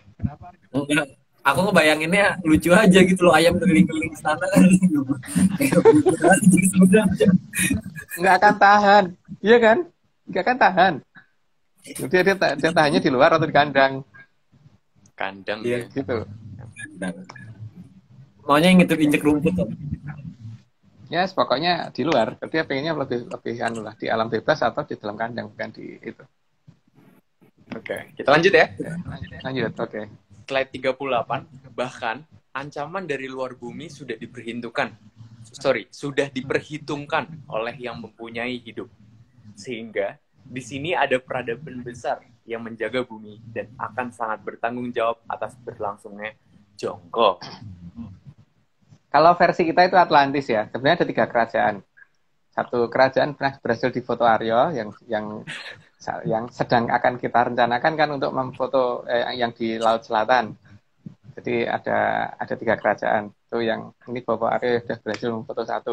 Enggak. Aku ngebayanginnya lucu aja gitu loh, ayam keliling-keliling istana kan. Kayak begitu aja sebenarnya. Nggak akan tahan, iya kan? Nggak akan tahan. Dia tahannya di luar atau di kandang, Kandang Iya. dia. gitu. Maunya injek rumput tuh. Ya, pokoknya di luar. Tapi dia pengennya lebih anu lah, di alam bebas atau di dalam kandang, bukan di itu. Oke, kita lanjut ya. Lanjut, oke. Slide 38, bahkan ancaman dari luar bumi sudah diperhitungkan oleh yang mempunyai hidup. Sehingga di sini ada peradaban besar yang menjaga bumi dan akan sangat bertanggung jawab atas berlangsungnya jongkok. Kalau versi kita itu Atlantis ya. Sebenarnya ada 3 kerajaan. Satu kerajaan pernah berhasil difoto Aryo yang sedang akan kita rencanakan kan untuk memfoto yang di Laut Selatan. Jadi ada 3 kerajaan. Itu yang ini Bapak Aryo sudah berhasil memfoto 1.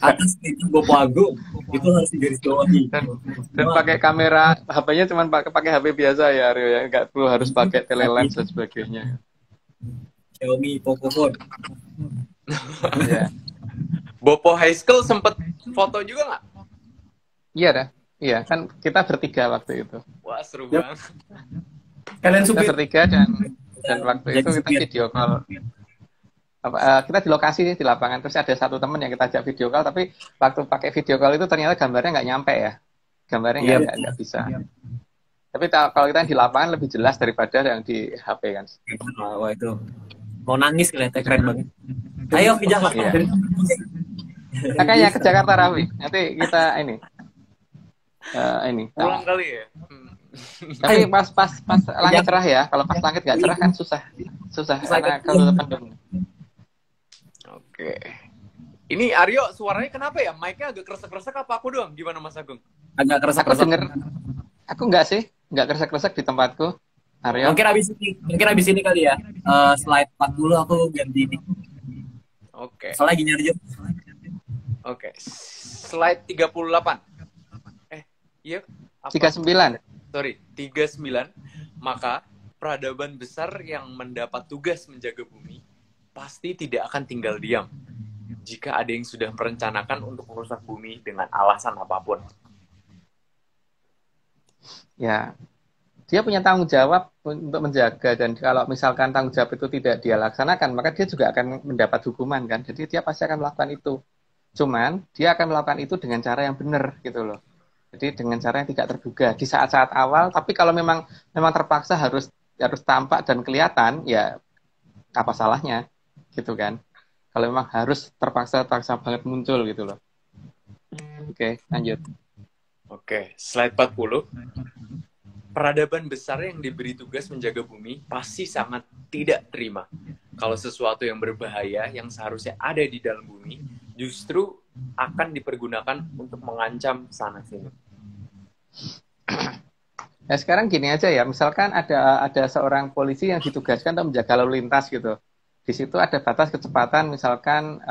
Atas itu Bopo Agung itu harus digarisbawahi. Dan pakai kamera, HP-nya cuma pakai HP biasa ya Aryo ya, nggak perlu harus pakai telelens dan sebagainya. Xiaomi Pocophone. Ya. Bopo High School sempet foto juga nggak? Iya dah. Iya, kan kita bertiga waktu itu. Wah, seru Yap. banget. Kalian Kita supir. bertiga dan waktu itu kita video call. Kita di lokasi di lapangan, terus ada satu teman yang kita ajak video call, tapi waktu pakai video call itu ternyata gambarnya nggak nyampe ya. Gambarnya nggak bisa. Tapi kalau kita di lapangan lebih jelas daripada yang di HP kan. Wah itu mau nangis kelihatannya, keren banget. Ayo ke Jakarta. Iya. Makanya ke Jakarta Raffi. Nanti kita ini. Pulang kali ya. Tapi pas langit cerah ya. Kalau pas langit nggak cerah kan susah karena kalau pandemi. Oke. Ini Aryo suaranya kenapa ya? Mic-nya agak kresek-kresek apa aku doang? Gimana Mas Agung? Agak Aku keresek-keresek. denger. Aku nggak sih, nggak kresek-kresek di tempatku. Aryo. Mungkin abis ini kali ya. Slide 40 aku ganti ini. Oke. Soalnya lagi nyari. Oke. Slide 38. Iya. 39. Sorry, 39. Maka peradaban besar yang mendapat tugas menjaga bumi pasti tidak akan tinggal diam jika ada yang sudah merencanakan untuk merusak bumi dengan alasan apapun. Ya, dia punya tanggung jawab untuk menjaga, dan kalau misalkan tanggung jawab itu tidak dia laksanakan, maka dia juga akan mendapat hukuman kan. Jadi dia pasti akan melakukan itu. Cuman dia akan melakukan itu dengan cara yang benar gitu loh. Jadi dengan cara yang tidak terduga di saat-saat awal. Tapi kalau memang terpaksa harus tampak dan kelihatan, ya apa salahnya gitu kan. Kalau memang harus terpaksa banget muncul gitu loh. Oke, lanjut. Oke, slide 40. Peradaban besar yang diberi tugas menjaga bumi pasti sangat tidak terima kalau sesuatu yang berbahaya yang seharusnya ada di dalam bumi justru akan dipergunakan untuk mengancam sana-sini. Nah, sekarang gini aja ya, misalkan ada seorang polisi yang ditugaskan untuk menjaga lalu lintas gitu. Di situ ada batas kecepatan misalkan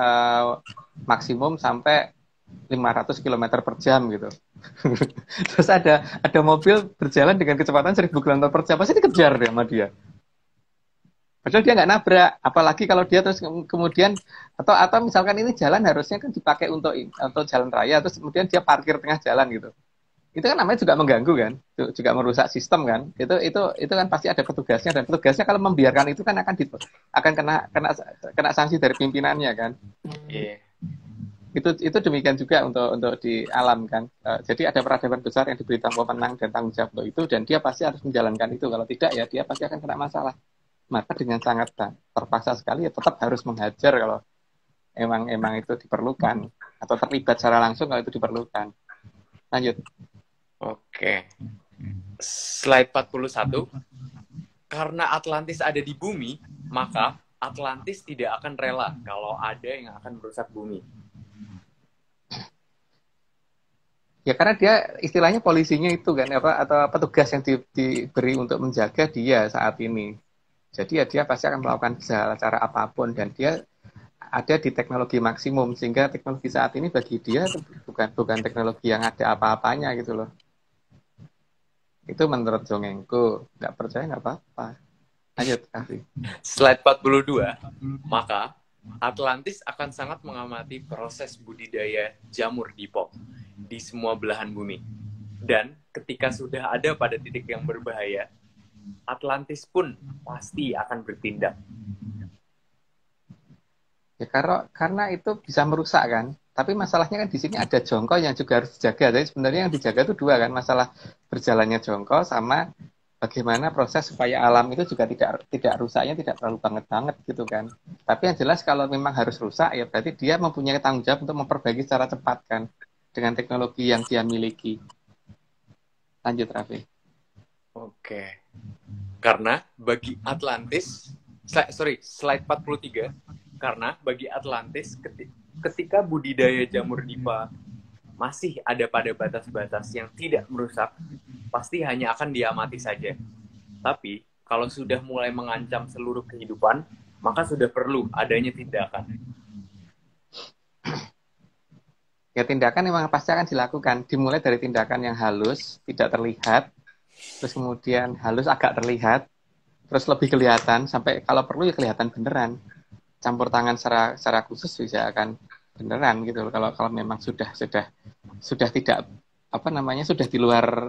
maksimum sampai 500 km per jam gitu. Terus ada mobil berjalan dengan kecepatan 1000 km per jam, pasti dikejar deh sama dia. Padahal dia nggak nabrak, apalagi kalau dia terus kemudian atau misalkan ini jalan harusnya kan dipakai untuk jalan raya, terus kemudian dia parkir tengah jalan gitu. Itu kan namanya juga mengganggu kan, juga merusak sistem kan. Itu kan pasti ada petugasnya, dan petugasnya kalau membiarkan itu kan akan kena sanksi dari pimpinannya kan. Iya. Itu demikian juga untuk di alam kan. Jadi ada peradaban besar yang diberi wewenang dan tanggung jawab untuk itu, dan dia pasti harus menjalankan itu. Kalau tidak ya dia pasti akan kena masalah. Maka dengan sangat terpaksa sekali ya tetap harus menghajar kalau emang itu diperlukan, atau terlibat secara langsung kalau itu diperlukan. Lanjut. Oke. Slide 41. Karena Atlantis ada di bumi, maka Atlantis tidak akan rela kalau ada yang akan merusak bumi. Ya karena dia istilahnya polisinya itu kan atau petugas yang diberi untuk menjaga dia saat ini. Jadi ya dia pasti akan melakukan cara apapun, dan dia ada di teknologi maksimum, sehingga teknologi saat ini bagi dia bukan teknologi yang ada apa-apanya gitu loh. Itu menurut dongengku. Nggak percaya nggak apa-apa. Lanjut, Raffi. Slide 42, maka Atlantis akan sangat mengamati proses budidaya jamur dipo di semua belahan bumi. Dan ketika sudah ada pada titik yang berbahaya, Atlantis pun pasti akan bertindak. Ya karena itu bisa merusak kan. Tapi masalahnya kan di sini ada jongkok yang juga harus dijaga. Jadi sebenarnya yang dijaga itu dua kan, masalah berjalannya jongkok sama bagaimana proses supaya alam itu juga tidak rusaknya tidak terlalu banget gitu kan. Tapi yang jelas kalau memang harus rusak ya berarti dia mempunyai tanggung jawab untuk memperbaiki secara cepat kan dengan teknologi yang dia miliki. Lanjut Raffi. Oke. Karena bagi Atlantis, slide 43, karena bagi Atlantis ketika budidaya jamur dipa masih ada pada batas-batas yang tidak merusak, pasti hanya akan diamati saja. Tapi kalau sudah mulai mengancam seluruh kehidupan, maka sudah perlu adanya tindakan. Ya tindakan memang pasti akan dilakukan. Dimulai dari tindakan yang halus, tidak terlihat, terus kemudian halus agak terlihat, terus lebih kelihatan, sampai kalau perlu ya kelihatan beneran. Campur tangan secara khusus bisa akan beneran gitu. Kalau memang sudah tidak sudah di luar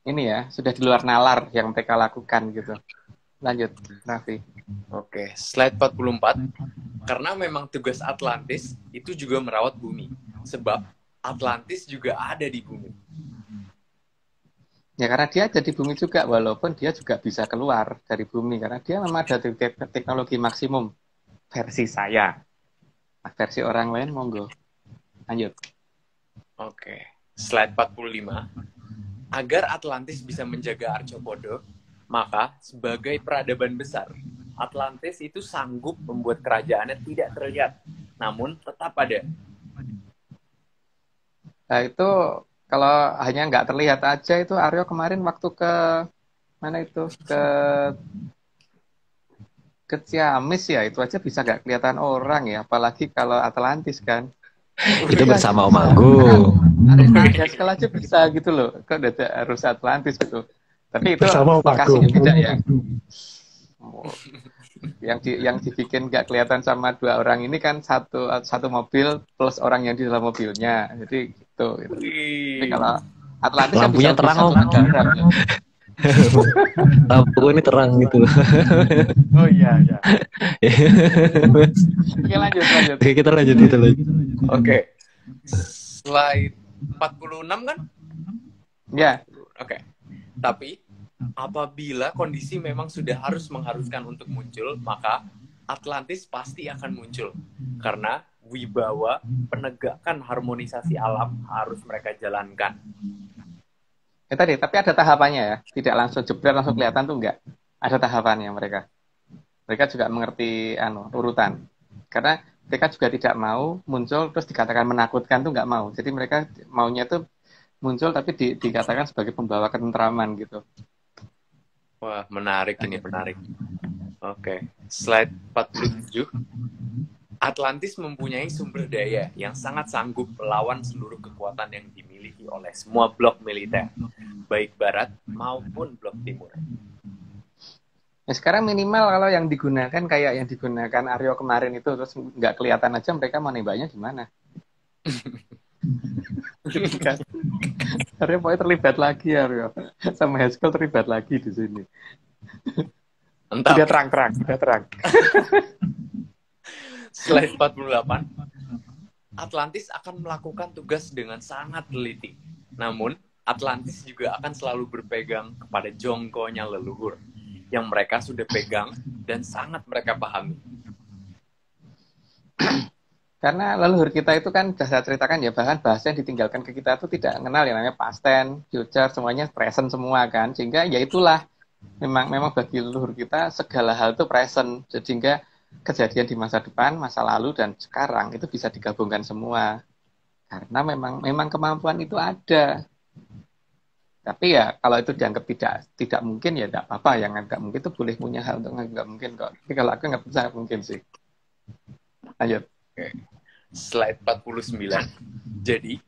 ini ya, sudah di luar nalar yang mereka lakukan gitu. Lanjut, Raffi. Oke, slide 44. Karena memang tugas Atlantis itu juga merawat bumi. Sebab Atlantis juga ada di bumi. Ya karena dia ada di bumi juga, walaupun dia juga bisa keluar dari bumi. Karena dia memang ada teknologi maksimum versi saya. Nah, versi orang lain, monggo. Lanjut. Oke, slide 45. Agar Atlantis bisa menjaga Arthropoda, maka sebagai peradaban besar, Atlantis itu sanggup membuat kerajaannya tidak terlihat, namun tetap ada. Nah itu kalau hanya nggak terlihat aja itu Aryo kemarin waktu ke mana itu ke Ciamis ya itu aja bisa nggak kelihatan orang ya apalagi kalau Atlantis kan. Itu bersama Om Agung. Ada skala aja bisa gitu loh. Kok harus Atlantis gitu. Tapi itu Bersama Om lokasinya Agung. tidak ya. Yang dibikin nggak kelihatan sama dua orang ini kan satu mobil plus orang yang di dalam mobilnya. Jadi gitu. Tapi kalau Atlantis Lampunya bisa terang, Om. darat, ya. Lampu ini terang gitu. Oh iya. Oke lanjut. Oke, kita lanjut. Oke, slide 46 kan? Ya. Oke, tapi apabila kondisi memang sudah mengharuskan untuk muncul, maka Atlantis pasti akan muncul. Karena wibawa penegakan harmonisasi alam harus mereka jalankan. Tadi, tapi ada tahapannya ya. Tidak langsung jebret langsung kelihatan tuh enggak. Ada tahapannya mereka. Mereka juga mengerti urutan. Karena mereka juga tidak mau muncul terus dikatakan menakutkan tuh enggak mau. Jadi mereka maunya tuh muncul tapi dikatakan sebagai pembawa ketentraman gitu. Wah, menarik ini, menarik. Oke, slide 47. Atlantis mempunyai sumber daya yang sangat sanggup melawan seluruh kekuatan yang dimiliki oleh semua blok militer, baik barat maupun blok timur. Nah, sekarang minimal kalau yang digunakan kayak yang digunakan Aryo kemarin itu terus nggak kelihatan aja mereka mau nembaknya gimana? Aryo pokoknya terlibat lagi Aryo sama Haskell terlibat lagi di sini. Entah. Sudah terang. Slide 48. Atlantis akan melakukan tugas dengan sangat teliti. Namun, Atlantis juga akan selalu berpegang kepada jongkonya leluhur yang mereka sudah pegang dan sangat mereka pahami. Karena leluhur kita itu kan sudah saya ceritakan ya, bahkan bahasa yang ditinggalkan ke kita itu tidak mengenal yang namanya past tense, future, semuanya present semua kan. Sehingga ya itulah memang bagi leluhur kita segala hal itu present. Sehingga kejadian di masa depan, masa lalu dan sekarang itu bisa digabungkan semua. Karena memang kemampuan itu ada. Tapi ya kalau itu dianggap tidak mungkin ya tidak apa-apa. Yang nggak mungkin itu boleh punya hal untuk nggak mungkin kok. Tapi kalau aku nggak bisa mungkin sih. Lanjut. Oke. Slide 49. Jadi,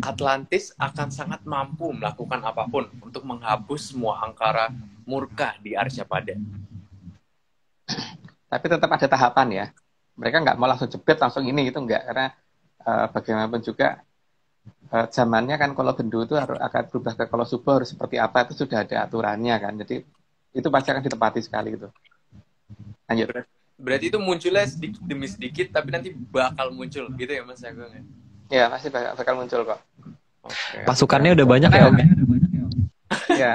Atlantis akan sangat mampu melakukan apapun untuk menghapus semua angkara murka di Arcapada. Tapi tetap ada tahapan ya. Mereka nggak mau langsung jebret langsung ini gitu nggak, karena bagaimanapun juga zamannya kan kalau Bendu itu akan berubah ke kalau Subo harus seperti apa, itu sudah ada aturannya kan. Jadi itu pasti akan ditepati sekali gitu. Lanjut. Berarti itu munculnya sedikit demi sedikit, tapi nanti bakal muncul gitu ya Mas Agung ya? Ya pasti bakal muncul kok. Oke. Pasukannya udah banyak ya Om? Ya,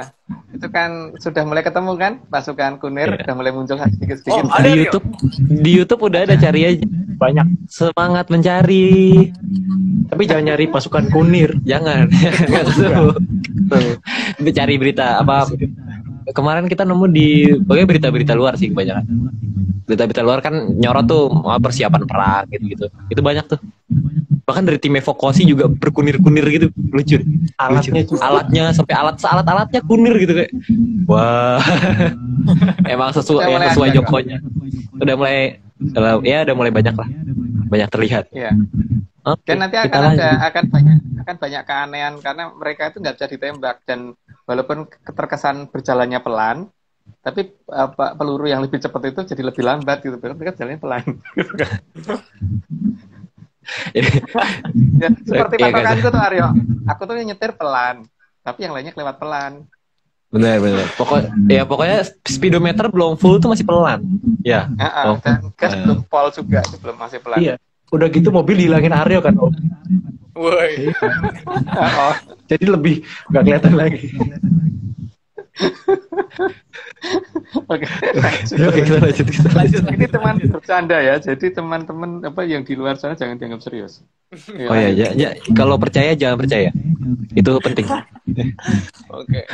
itu kan sudah mulai ketemu kan pasukan Kunir, udah mulai muncul sedikit-sedikit. Oh, ada Di Rio? YouTube, di YouTube udah ada, cari aja. Banyak. Semangat mencari. Tapi jangan nyari pasukan Kunir. Jangan. Tuh. Cari berita apa? Kemarin kita nemu di pokoknya berita-berita luar sih kebanyakan. Berita-berita luar kan nyorot tuh persiapan perang gitu-gitu. Itu banyak tuh. Bahkan dari tim evakuasi juga berkunir-kunir gitu, lucu. Alatnya Lucu. Alatnya sampai alat-alatnya kunir gitu kayak. Wah. Emang Udah mulai sesuai ada, Jokonya. Udah mulai banyak lah. Banyak terlihat. Ya. Oke, Dan nanti kita akan lanjut. akan banyak keanehan karena mereka itu nggak bisa ditembak, dan walaupun terkesan berjalannya pelan, tapi peluru yang lebih cepat itu jadi lebih lambat gitu. Mereka jalannya pelan. Ya, seperti Iya, patokanku tuh Aryo. Aku tuh nyetir pelan, tapi yang lainnya kelewat pelan. Benar. Pokoknya speedometer belum full tuh masih pelan. Ya. Oh. Dan gas belum pol juga, itu belum masih pelan. Iya. Udah gitu mobil dihilangin Aryo kan Om. Woi. Oh, Jadi lebih nggak kelihatan lagi. oke. Oke, kita lanjut. Ini teman bercanda ya. Jadi teman-teman apa yang di luar sana jangan dianggap serius. Oh ya, kalau percaya jangan percaya. Itu penting. Oke.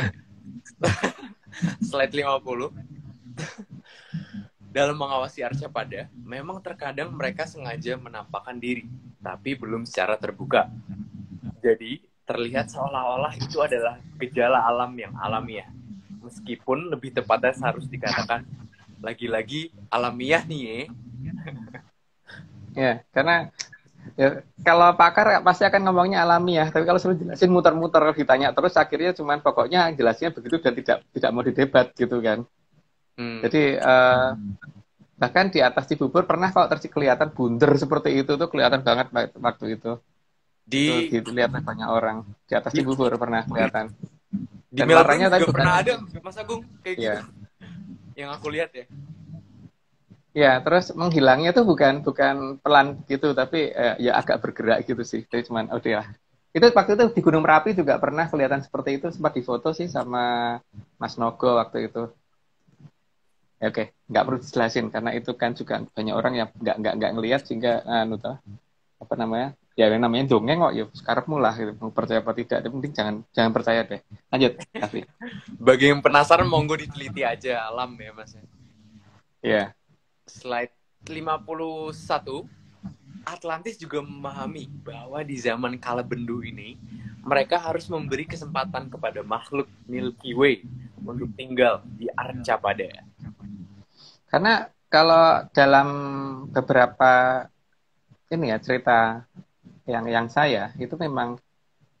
Slide 50. Dalam mengawasi Arcapada, memang terkadang mereka sengaja menampakkan diri, tapi belum secara terbuka. Jadi, terlihat seolah-olah itu adalah gejala alam yang alamiah. Meskipun lebih tepatnya harus dikatakan lagi-lagi alamiah nih. Ya, karena ya, kalau pakar pasti akan ngomongnya alamiah, tapi kalau suruh jelasin muter-muter ditanya terus akhirnya cuman pokoknya jelasnya begitu dan tidak mau didebat gitu kan. Jadi bahkan di atas Cibubur pernah kok kelihatan bunder seperti itu tuh kelihatan banget waktu itu. Itu dilihat banyak orang di atas Cibubur pernah kelihatan. Di Dan Melbourne warnanya tadi juga bukan- pernah ada Mas Agung kayak gitu. Iya. Yang aku lihat ya. Ya, terus menghilangnya tuh bukan pelan gitu, tapi ya agak bergerak gitu sih. Jadi cuman udah lah. Itu waktu itu di Gunung Merapi juga pernah kelihatan seperti itu, sempat difoto sih sama Mas Nogo waktu itu. Ya, oke, nggak perlu dijelasin karena itu kan juga banyak orang yang nggak ngelihat sehingga apa namanya? Ya yang namanya dongeng kok ya sekarang lah gitu. Mau percaya apa tidak, yang penting jangan percaya deh. Lanjut, Kavi. Bagi yang penasaran monggo diteliti aja alam ya Mas. Ya. Slide 51. Atlantis juga memahami bahwa di zaman kala bendu ini mereka harus memberi kesempatan kepada makhluk Milky Way untuk tinggal di Arcapada. Karena kalau dalam beberapa ini ya cerita yang saya itu memang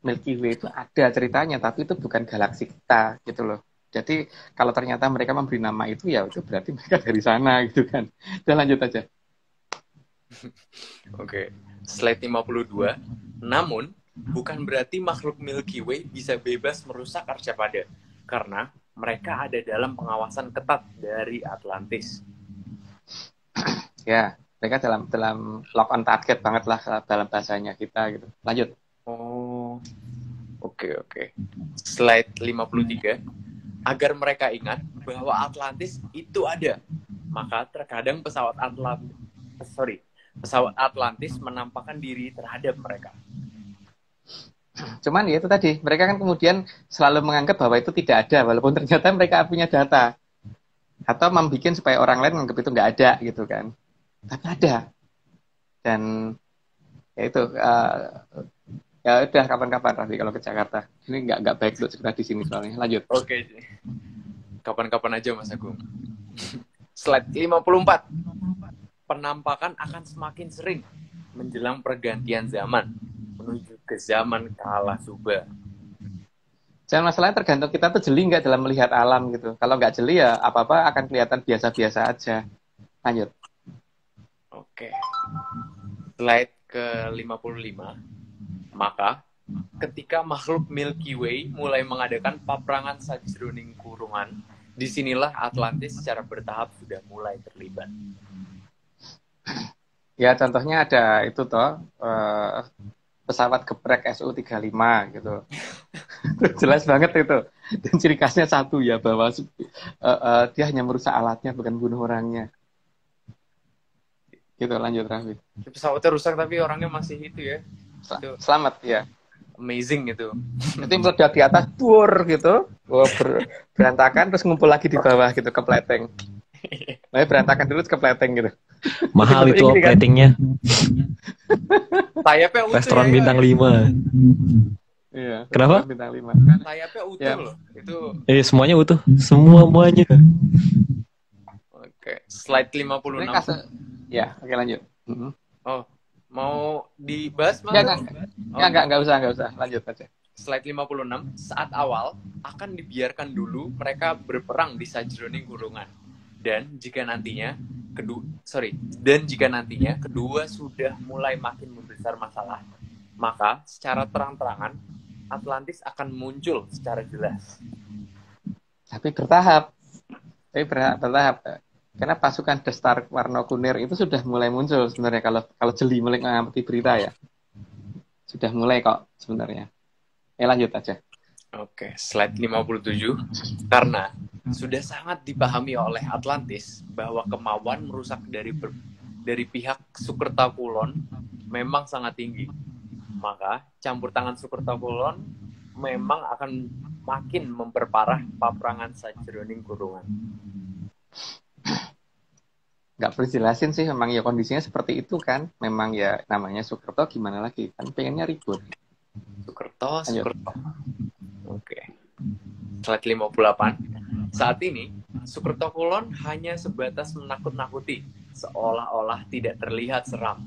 Milky Way itu ada ceritanya, tapi itu bukan galaksi kita gitu loh. Jadi kalau ternyata mereka memberi nama itu ya itu berarti mereka dari sana gitu kan. Dan lanjut aja. Oke, slide 52. Namun, bukan berarti makhluk Milky Way bisa bebas merusak Arcapada, karena mereka ada dalam pengawasan ketat dari Atlantis. Ya, mereka dalam lock on target banget lah dalam bahasanya kita gitu. Lanjut. Oh, oke. Slide 53. Agar mereka ingat bahwa Atlantis itu ada, maka terkadang pesawat Atlantis menampakkan diri terhadap mereka. Cuman ya itu tadi, mereka kan kemudian selalu menganggap bahwa itu tidak ada, walaupun ternyata mereka punya data. Atau membuat supaya orang lain menganggap itu nggak ada gitu kan. Tapi ada. Dan ya itu, ya udah kapan-kapan Raffi kalau ke Jakarta. Ini nggak baik untuk segera di sini soalnya. Lanjut. Oke. Kapan-kapan aja Mas Agung. Slide 54. Penampakan akan semakin sering menjelang pergantian zaman. menuju ke zaman kala Suba. Dan masalahnya tergantung kita tuh jeli nggak dalam melihat alam gitu. Kalau nggak jeli ya apa-apa akan kelihatan biasa-biasa aja. Lanjut. Oke. Slide ke-55. Maka, ketika makhluk Milky Way mulai mengadakan paprangan sajroning kurungan, disinilah Atlantis secara bertahap sudah mulai terlibat. Ya contohnya ada itu toh pesawat geprek SU-35 gitu. Jelas banget itu. Dan ciri khasnya satu ya bahwa dia hanya merusak alatnya bukan bunuh orangnya. Gitu lanjut Raffi. Pesawatnya rusak tapi orangnya masih itu ya. Selamat ya. Amazing gitu. Itu meledak di atas pur gitu. Berantakan terus ngumpul lagi di bawah gitu kepleteng. Nah, berantakan dulu kepleteng gitu. Mahal itu platingnya. Sayapnya utuh Restoran ya, bintang ya. 5. Iya. Kenapa? Bintang 5. Sayapnya utuh Ya. loh. Itu Semuanya utuh. Semuanya. oke. Slide 56. Ini kasus. Ya, oke lanjut. Oh, mau dibahas Mas? Enggak usah. Lanjut aja. Slide 56, saat awal akan dibiarkan dulu mereka berperang di sajroning kurungan. Dan jika nantinya kedua sudah mulai makin membesar masalah, maka secara terang-terangan Atlantis akan muncul secara jelas. Tapi bertahap. Karena pasukan The Stark warna kunir itu sudah mulai muncul sebenarnya kalau jeli mengamati berita ya. Sudah mulai kok sebenarnya. Lanjut aja. Oke, slide 57. Karena sudah sangat dipahami oleh Atlantis bahwa kemauan merusak dari pihak Sukerta-Kulon memang sangat tinggi. Maka campur tangan Sukerta-Kulon memang akan makin memperparah paprangan sajroning kurungan. Nggak perlu jelasin sih, memang ya kondisinya seperti itu kan. Memang ya namanya Sukerto gimana lagi, kan pengennya ribut. Sukerto. Oke. Slide 58. Saat ini, Sukerto Kulon hanya sebatas menakut-nakuti, seolah-olah tidak terlihat seram.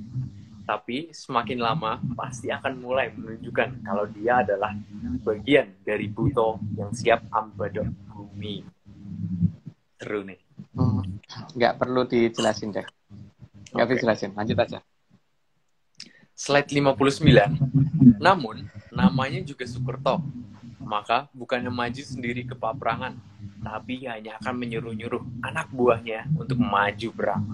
Tapi semakin lama, pasti akan mulai menunjukkan kalau dia adalah bagian dari Buto yang siap ambadok bumi. Seru nih. Nggak perlu dijelasin deh. Nggak perlu dijelasin, lanjut aja. Slide 59. Namun, namanya juga Sukerto. Maka bukannya maju sendiri ke paprangan, tapi hanya akan menyuruh-nyuruh anak buahnya untuk maju perang.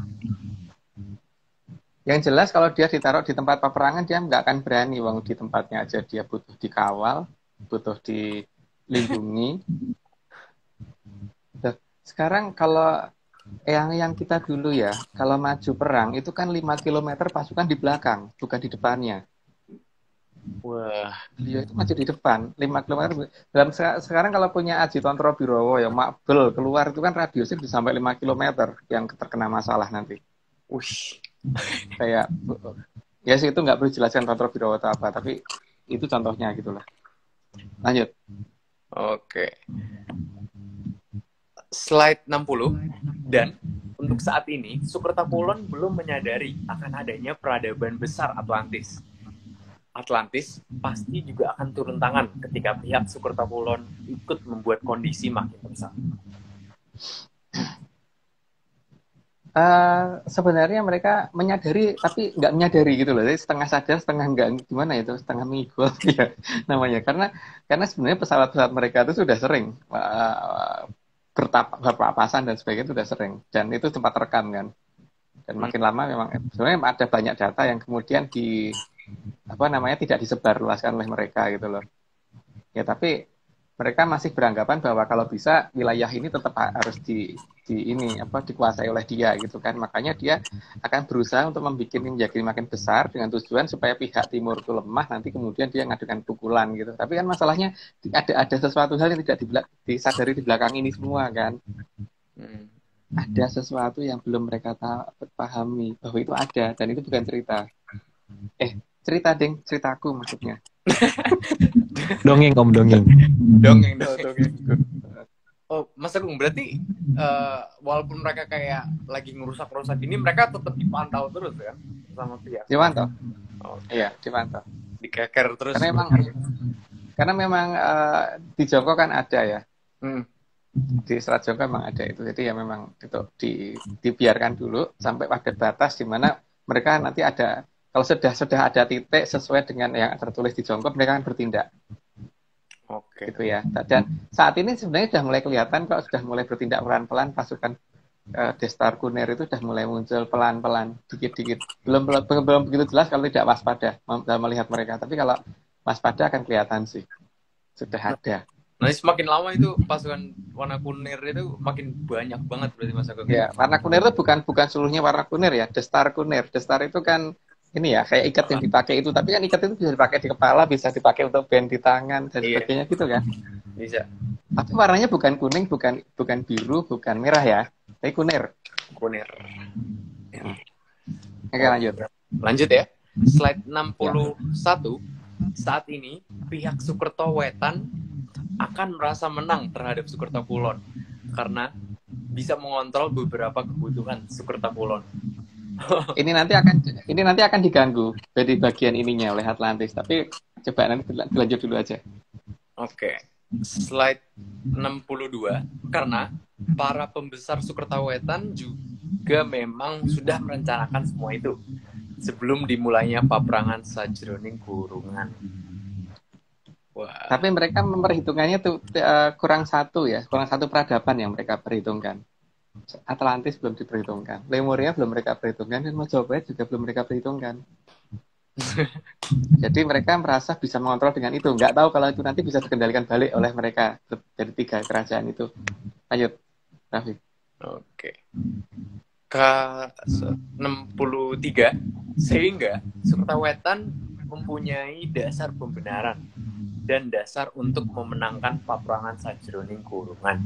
Yang jelas kalau dia ditaruh di tempat peperangan, dia nggak akan berani. Wong di tempatnya aja dia butuh dikawal, butuh dilindungi. Sekarang kalau yang kita dulu ya, kalau maju perang itu kan 5 km pasukan di belakang, bukan di depannya. Wah, Dia itu maju di depan, 5 km. Sekarang kalau punya Aji Tontro Birowo yang Makbel keluar itu kan radiusnya bisa sampai 5 km yang terkena masalah nanti. wih. Kayak ya sih itu nggak perlu jelaskan Tontro Birowo atau apa, tapi itu contohnya gitulah. Lanjut. Oke. Slide 60. Dan untuk saat ini, Sukerta Kulon belum menyadari akan adanya peradaban besar Atlantis. Atlantis pasti juga akan turun tangan ketika pihak Sukerta Kulon ikut membuat kondisi makin besar. Sebenarnya mereka menyadari tapi nggak menyadari gitu loh. Jadi setengah sadar, setengah nggak, gimana itu, setengah mengigau ya namanya. Karena sebenarnya pesawat-pesawat mereka itu sudah sering berpapasan dan sebagainya, sudah sering, dan itu tempat rekam kan. Dan makin lama memang sebenarnya ada banyak data yang kemudian tidak disebarluaskan oleh mereka gitu loh. Ya tapi mereka masih beranggapan bahwa kalau bisa wilayah ini tetap harus dikuasai oleh dia gitu kan. Makanya dia akan berusaha untuk membuat ini menjadi makin besar dengan tujuan supaya pihak timur itu lemah, nanti kemudian dia ngadukan pukulan gitu. Tapi kan masalahnya ada sesuatu hal yang tidak disadari di belakang ini semua kan. Ada sesuatu yang belum mereka pahami bahwa itu ada, dan itu bukan cerita. Ceritaku maksudnya. Dongeng. Dongeng. Oh, Mas Agung, berarti walaupun mereka kayak lagi ngerusak-rusak ini, mereka tetap dipantau terus kan sama pihak? Dipantau. Oh, iya, dipantau. dikeker terus. Karena memang di Jongko kan ada ya. Hmm. Di Selat Jongko memang ada itu. Jadi ya memang itu dibiarkan dulu sampai pada batas di mana mereka nanti ada, kalau sudah ada titik sesuai dengan yang tertulis di Jongko, mereka akan bertindak. Oke. Gitu ya. Dan saat ini sebenarnya sudah mulai kelihatan kalau sudah mulai bertindak pelan-pelan pasukan Destar Kunir itu sudah mulai muncul pelan-pelan, dikit-dikit. Belum begitu jelas kalau tidak waspada dalam melihat mereka. Tapi kalau waspada akan kelihatan sih. Sudah ada. Nah, semakin lama itu pasukan warna kunir itu makin banyak banget berarti Mas Agung. Ya, warna kunir itu bukan seluruhnya warna kunir ya. Destar Kunir. Destar itu kan ini ya, kayak ikat yang dipakai itu. Tapi kan ikat itu bisa dipakai di kepala, bisa dipakai untuk band di tangan dan sebagainya gitu kan. Bisa. Tapi warnanya bukan kuning, bukan biru, bukan merah ya. Tapi kunir. Kunir. Oke, lanjut. Lanjut ya. Slide 61. Saat ini pihak Sukerto Wetan akan merasa menang terhadap Sukerto Kulon karena bisa mengontrol beberapa kebutuhan Sukerto Kulon. Ini nanti akan diganggu dari bagian ininya oleh Atlantis. Tapi coba nanti dilanjut dulu aja. Oke. Slide 62. Karena para pembesar Sukerto Wetan juga memang sudah merencanakan semua itu sebelum dimulainya paprangan sajroning kurungan. Wah. Tapi mereka memperhitungannya tuh kurang satu peradaban yang mereka perhitungkan. Atlantis belum diperhitungkan, Lemuria belum mereka perhitungkan, dan Majapahit juga belum mereka perhitungkan. Jadi mereka merasa bisa mengontrol dengan itu. Nggak tahu kalau itu nanti bisa dikendalikan balik oleh mereka dari 3 kerajaan itu. Lanjut, Raffi. Oke. K63 sehingga Sukerto Wetan mempunyai dasar pembenaran dan dasar untuk memenangkan paprangan sajroning kurungan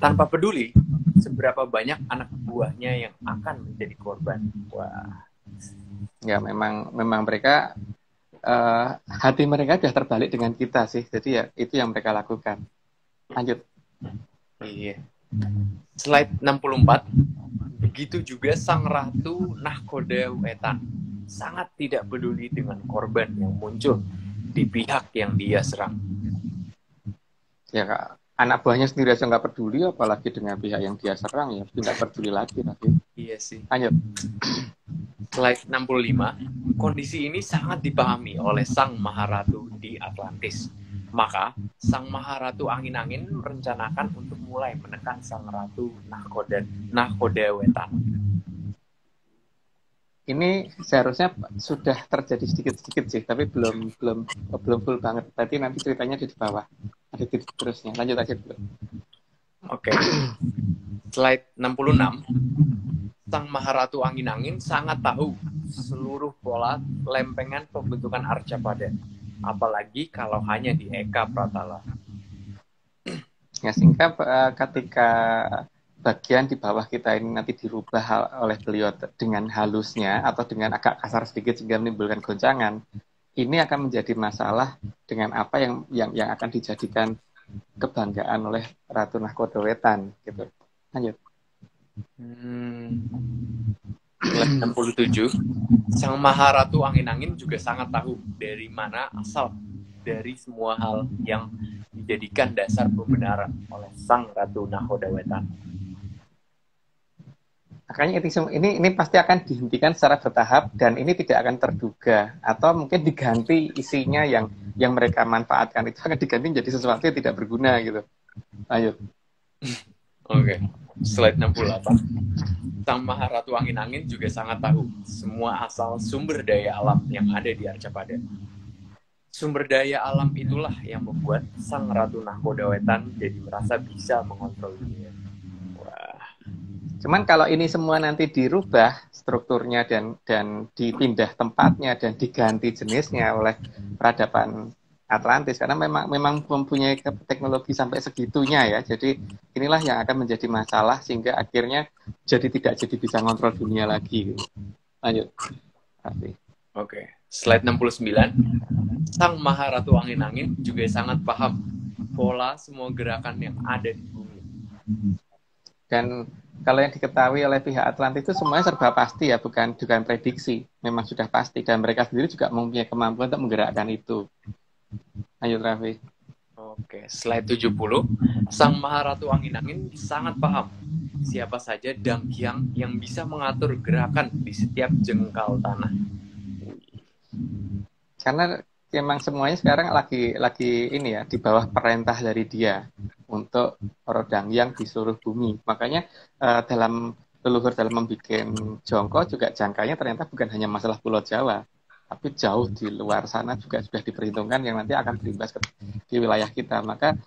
tanpa peduli seberapa banyak anak buahnya yang akan menjadi korban. Wah. Ya memang mereka hati mereka sudah terbalik dengan kita sih. Jadi ya itu yang mereka lakukan. Lanjut. Iya. Slide 64. Begitu juga Sang Ratu Nahkoda Wetan sangat tidak peduli dengan korban yang muncul di pihak yang dia serang. Ya Kak, anak buahnya sendiri aja nggak peduli, apalagi dengan pihak yang dia serang ya tidak peduli lagi nanti. Iya sih. Lanjut. Slide 65. Kondisi ini sangat dipahami oleh Sang Maharatu di Atlantis. Maka Sang Maharatu Angin-Angin merencanakan untuk mulai menekan Sang Ratu Nahkoda Wetan. Ini seharusnya sudah terjadi sedikit-sedikit sih, tapi belum full banget. Berarti nanti ceritanya di bawah. Ada titik terusnya. Lanjut aja dulu. Oke. Slide 66. Sang Maharatu Angin-Angin sangat tahu seluruh pola lempengan pembentukan Arcapada. Apalagi kalau hanya di Eka Pratala. Ya, sehingga ketika bagian di bawah kita ini nanti dirubah oleh beliau dengan halusnya atau dengan agak kasar sedikit sehingga menimbulkan goncangan, ini akan menjadi masalah dengan apa yang akan dijadikan kebanggaan oleh Ratu Nahkoda Wetan gitu. Lanjut. 67. Sang Maharatu Angin-Angin juga sangat tahu dari mana asal dari semua hal yang dijadikan dasar pembenaran oleh Sang Ratu Nahkoda Wetan. Makanya ini pasti akan dihentikan secara bertahap dan ini tidak akan terduga atau mungkin diganti isinya yang mereka manfaatkan itu akan diganti menjadi sesuatu yang tidak berguna gitu. Lanjut. Oke. Slide 68. Sang Maharatu Angin-Angin juga sangat tahu semua asal sumber daya alam yang ada di Arcapada. Sumber daya alam itulah yang membuat Sang Ratu Nahkoda Wetan jadi merasa bisa mengontrol dunia. Cuman kalau ini semua nanti dirubah strukturnya dan dipindah tempatnya dan diganti jenisnya oleh peradaban Atlantis karena memang mempunyai teknologi sampai segitunya ya. Jadi inilah yang akan menjadi masalah sehingga akhirnya tidak jadi bisa ngontrol dunia lagi. Lanjut. Oke. Slide 69. Sang Maharatu Angin-Angin juga sangat paham pola semua gerakan yang ada di bumi. Dan kalau yang diketahui oleh pihak Atlantis itu semuanya serba pasti ya, bukan prediksi, memang sudah pasti dan mereka sendiri juga mempunyai kemampuan untuk menggerakkan itu. Lanjut Raffi. Oke, slide 70. Sang Maharatu Angin-Angin sangat paham siapa saja Dang Hyang yang bisa mengatur gerakan di setiap jengkal tanah. Karena memang semuanya sekarang lagi ini ya, di bawah perintah dari dia untuk Dang Hyang di seluruh bumi. Makanya dalam leluhur dalam membuat jongko juga jangkanya ternyata bukan hanya masalah Pulau Jawa, tapi jauh di luar sana juga sudah diperhitungkan yang nanti akan berimbas di wilayah kita. Maka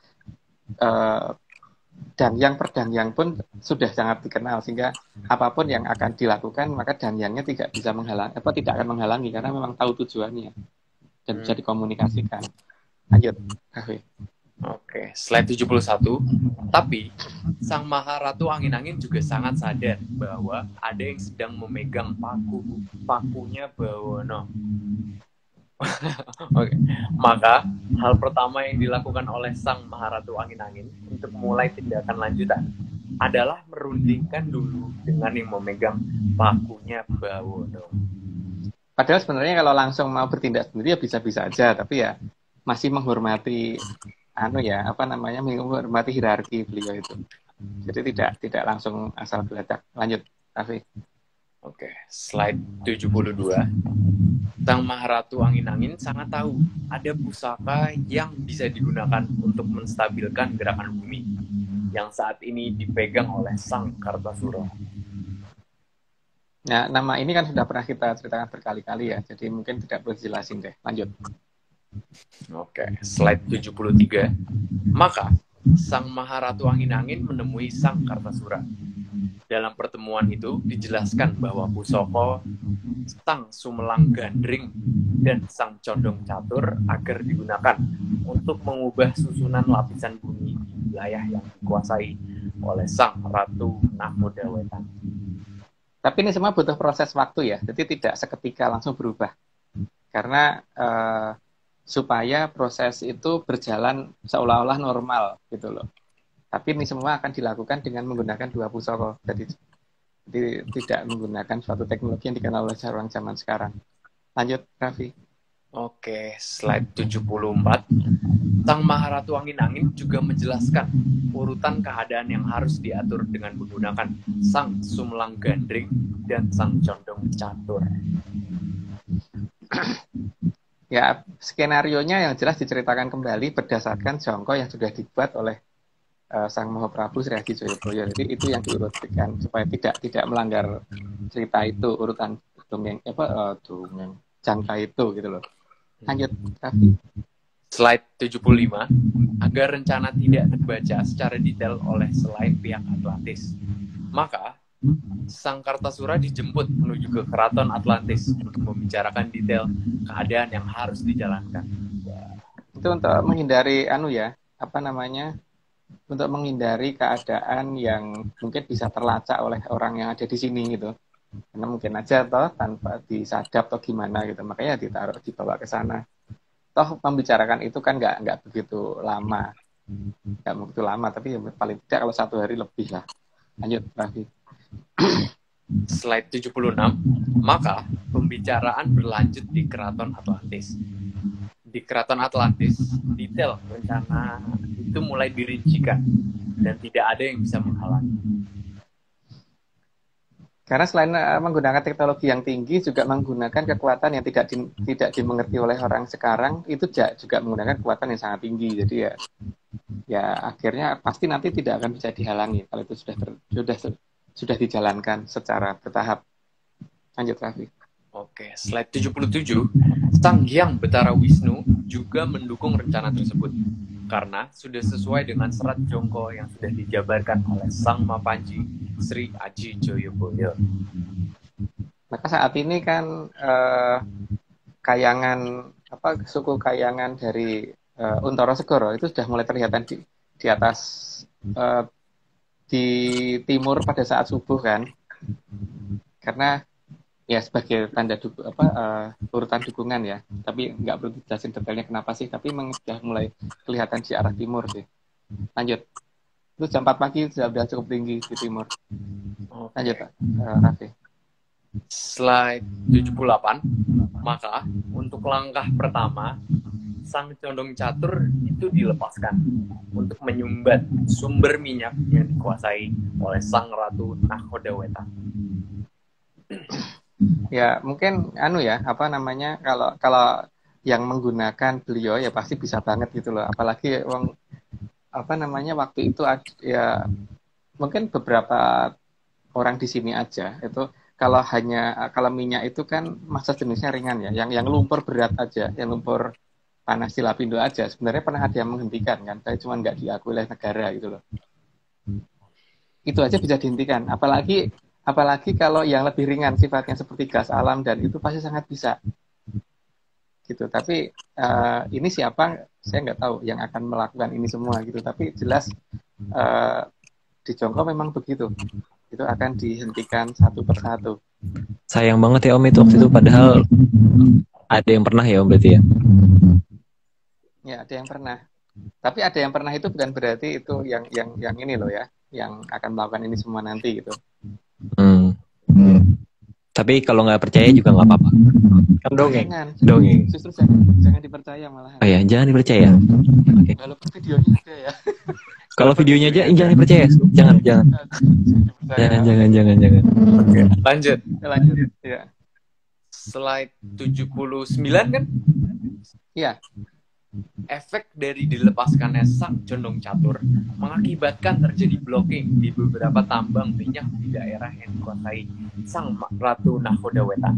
Dangyang per Dangyang pun sudah sangat dikenal, sehingga apapun yang akan dilakukan maka Dangyangnya tidak bisa menghalangi, tidak akan menghalangi karena memang tahu tujuannya dan bisa dikomunikasikan. Lanjut, Raffi. Oke, slide 71. Tapi Sang Maharatu Angin-Angin juga sangat sadar bahwa ada yang sedang memegang pakunya Bawono. Oke. Maka hal pertama yang dilakukan oleh Sang Maharatu Angin-Angin untuk memulai tindakan lanjutan adalah merundingkan dulu dengan yang memegang pakunya Bawono. Padahal sebenarnya kalau langsung mau bertindak sendiri ya bisa-bisa aja, tapi ya masih menghormati menghormati hierarki beliau itu. Jadi tidak langsung asal geladak. Lanjut, Raffi. Oke, slide 72. Sang Maharatu Angin-Angin sangat tahu ada pusaka yang bisa digunakan untuk menstabilkan gerakan bumi yang saat ini dipegang oleh Sang Kartasura. Nah, nama ini kan sudah pernah kita ceritakan berkali-kali ya, jadi mungkin tidak perlu dijelasin deh. Lanjut. Oke, slide 73. Maka Sang Maharatu Angin-Angin menemui Sang Kartasura. Dalam pertemuan itu dijelaskan bahwa Pusaka, Sang Sumelang Gandring, dan Sang Condong Catur agar digunakan untuk mengubah susunan lapisan bumi di wilayah yang dikuasai oleh Sang Ratu Nakoda Wetan. Tapi ini semua butuh proses waktu ya, jadi tidak seketika langsung berubah. Karena supaya proses itu berjalan seolah-olah normal gitu loh. Tapi ini semua akan dilakukan dengan menggunakan dua pusaka. Jadi tidak menggunakan suatu teknologi yang dikenal oleh orang zaman sekarang. Lanjut, Raffi. Oke, slide 74. Sang Maharatu Angin-Angin juga menjelaskan urutan keadaan yang harus diatur dengan menggunakan Sang Sumelang Gandring dan Sang Condong Catur. Ya, skenarionya yang jelas diceritakan kembali berdasarkan jongko yang sudah dibuat oleh Sang Mahaprabu Sri Adi Joyoboyo. Jadi itu yang diurutkan supaya tidak melanggar cerita itu, urutan dongeng jangka itu gitu loh. Lanjut, Raffi. Slide 75. Agar rencana tidak terbaca secara detail oleh selain pihak Atlantis, maka Sang Kartasura dijemput menuju ke Keraton Atlantis untuk membicarakan detail keadaan yang harus dijalankan. Itu untuk menghindari untuk menghindari keadaan yang mungkin bisa terlacak oleh orang yang ada di sini gitu. Karena mungkin aja tanpa disadap atau gimana gitu, makanya dibawa ke sana. Toh membicarakan itu kan nggak begitu lama, tapi paling tidak kalau 1 hari lebih lah. Lanjut, Raffi. Slide 76. Maka pembicaraan berlanjut di Keraton Atlantis. Di Keraton Atlantis, detail rencana itu mulai dirincikan dan tidak ada yang bisa menghalangi. Karena selain menggunakan teknologi yang tinggi, juga menggunakan kekuatan yang tidak dimengerti oleh orang sekarang, itu juga menggunakan kekuatan yang sangat tinggi. Jadi ya akhirnya pasti nanti tidak akan bisa dihalangi kalau itu sudah dijalankan secara bertahap. Lanjut, Raffi. Oke, slide 77. Sang Hyang Betara Wisnu juga mendukung rencana tersebut karena sudah sesuai dengan serat jongko yang sudah dijabarkan oleh Sang Mapanji Sri Aji Joyoboyo. Maka saat ini kan suku Kayangan dari Untoro Segoro itu sudah mulai terlihat di atas di timur pada saat subuh kan, karena ya sebagai tanda urutan dukungan ya, tapi nggak perlu dijelasin detailnya kenapa sih, tapi memang sudah mulai kelihatan di arah timur sih. Lanjut. Itu jam 4 pagi sudah cukup tinggi di timur. Oke. Lanjut Pak Raffi. Slide 78. Maka untuk langkah pertama, sang condong catur itu dilepaskan untuk menyumbat sumber minyak yang dikuasai oleh sang ratu Nakhodaweta. Ya mungkin apa namanya, kalau yang menggunakan beliau ya pasti bisa banget gitu loh. Apalagi apa namanya, waktu itu ya mungkin beberapa orang di sini aja itu kalau minyak itu kan masa jenisnya ringan ya, yang lumpur berat aja, yang lumpur panas di Lapindo aja sebenarnya pernah ada yang menghentikan kan, tapi cuma nggak diakui oleh negara gitu loh. Itu aja bisa dihentikan, apalagi kalau yang lebih ringan sifatnya seperti gas alam, dan itu pasti sangat bisa gitu. Tapi ini siapa saya nggak tahu yang akan melakukan ini semua gitu, tapi jelas di Jongko memang begitu, itu akan dihentikan satu persatu. Sayang banget ya Om itu waktu itu, padahal ada yang pernah ya Om berarti ya. Ya ada yang pernah, tapi ada yang pernah itu bukan berarti itu yang ini loh ya, yang akan melakukan ini semua nanti gitu. Tapi kalau nggak percaya juga nggak apa-apa. Kan dongeng. Dongeng. Justru jangan dipercaya malahan. Oh ya, jangan dipercaya. Oke. Walaupun videonya ada ya. Kalau videonya aja jangan dipercaya. Jangan. Jangan. Oke, lanjut. Lanjut. Ya. Slide 79 kan? Iya. Efek dari dilepaskannya sang condong catur mengakibatkan terjadi blocking di beberapa tambang minyak di daerah yang dikuasai sang ratu Nakhodaweta.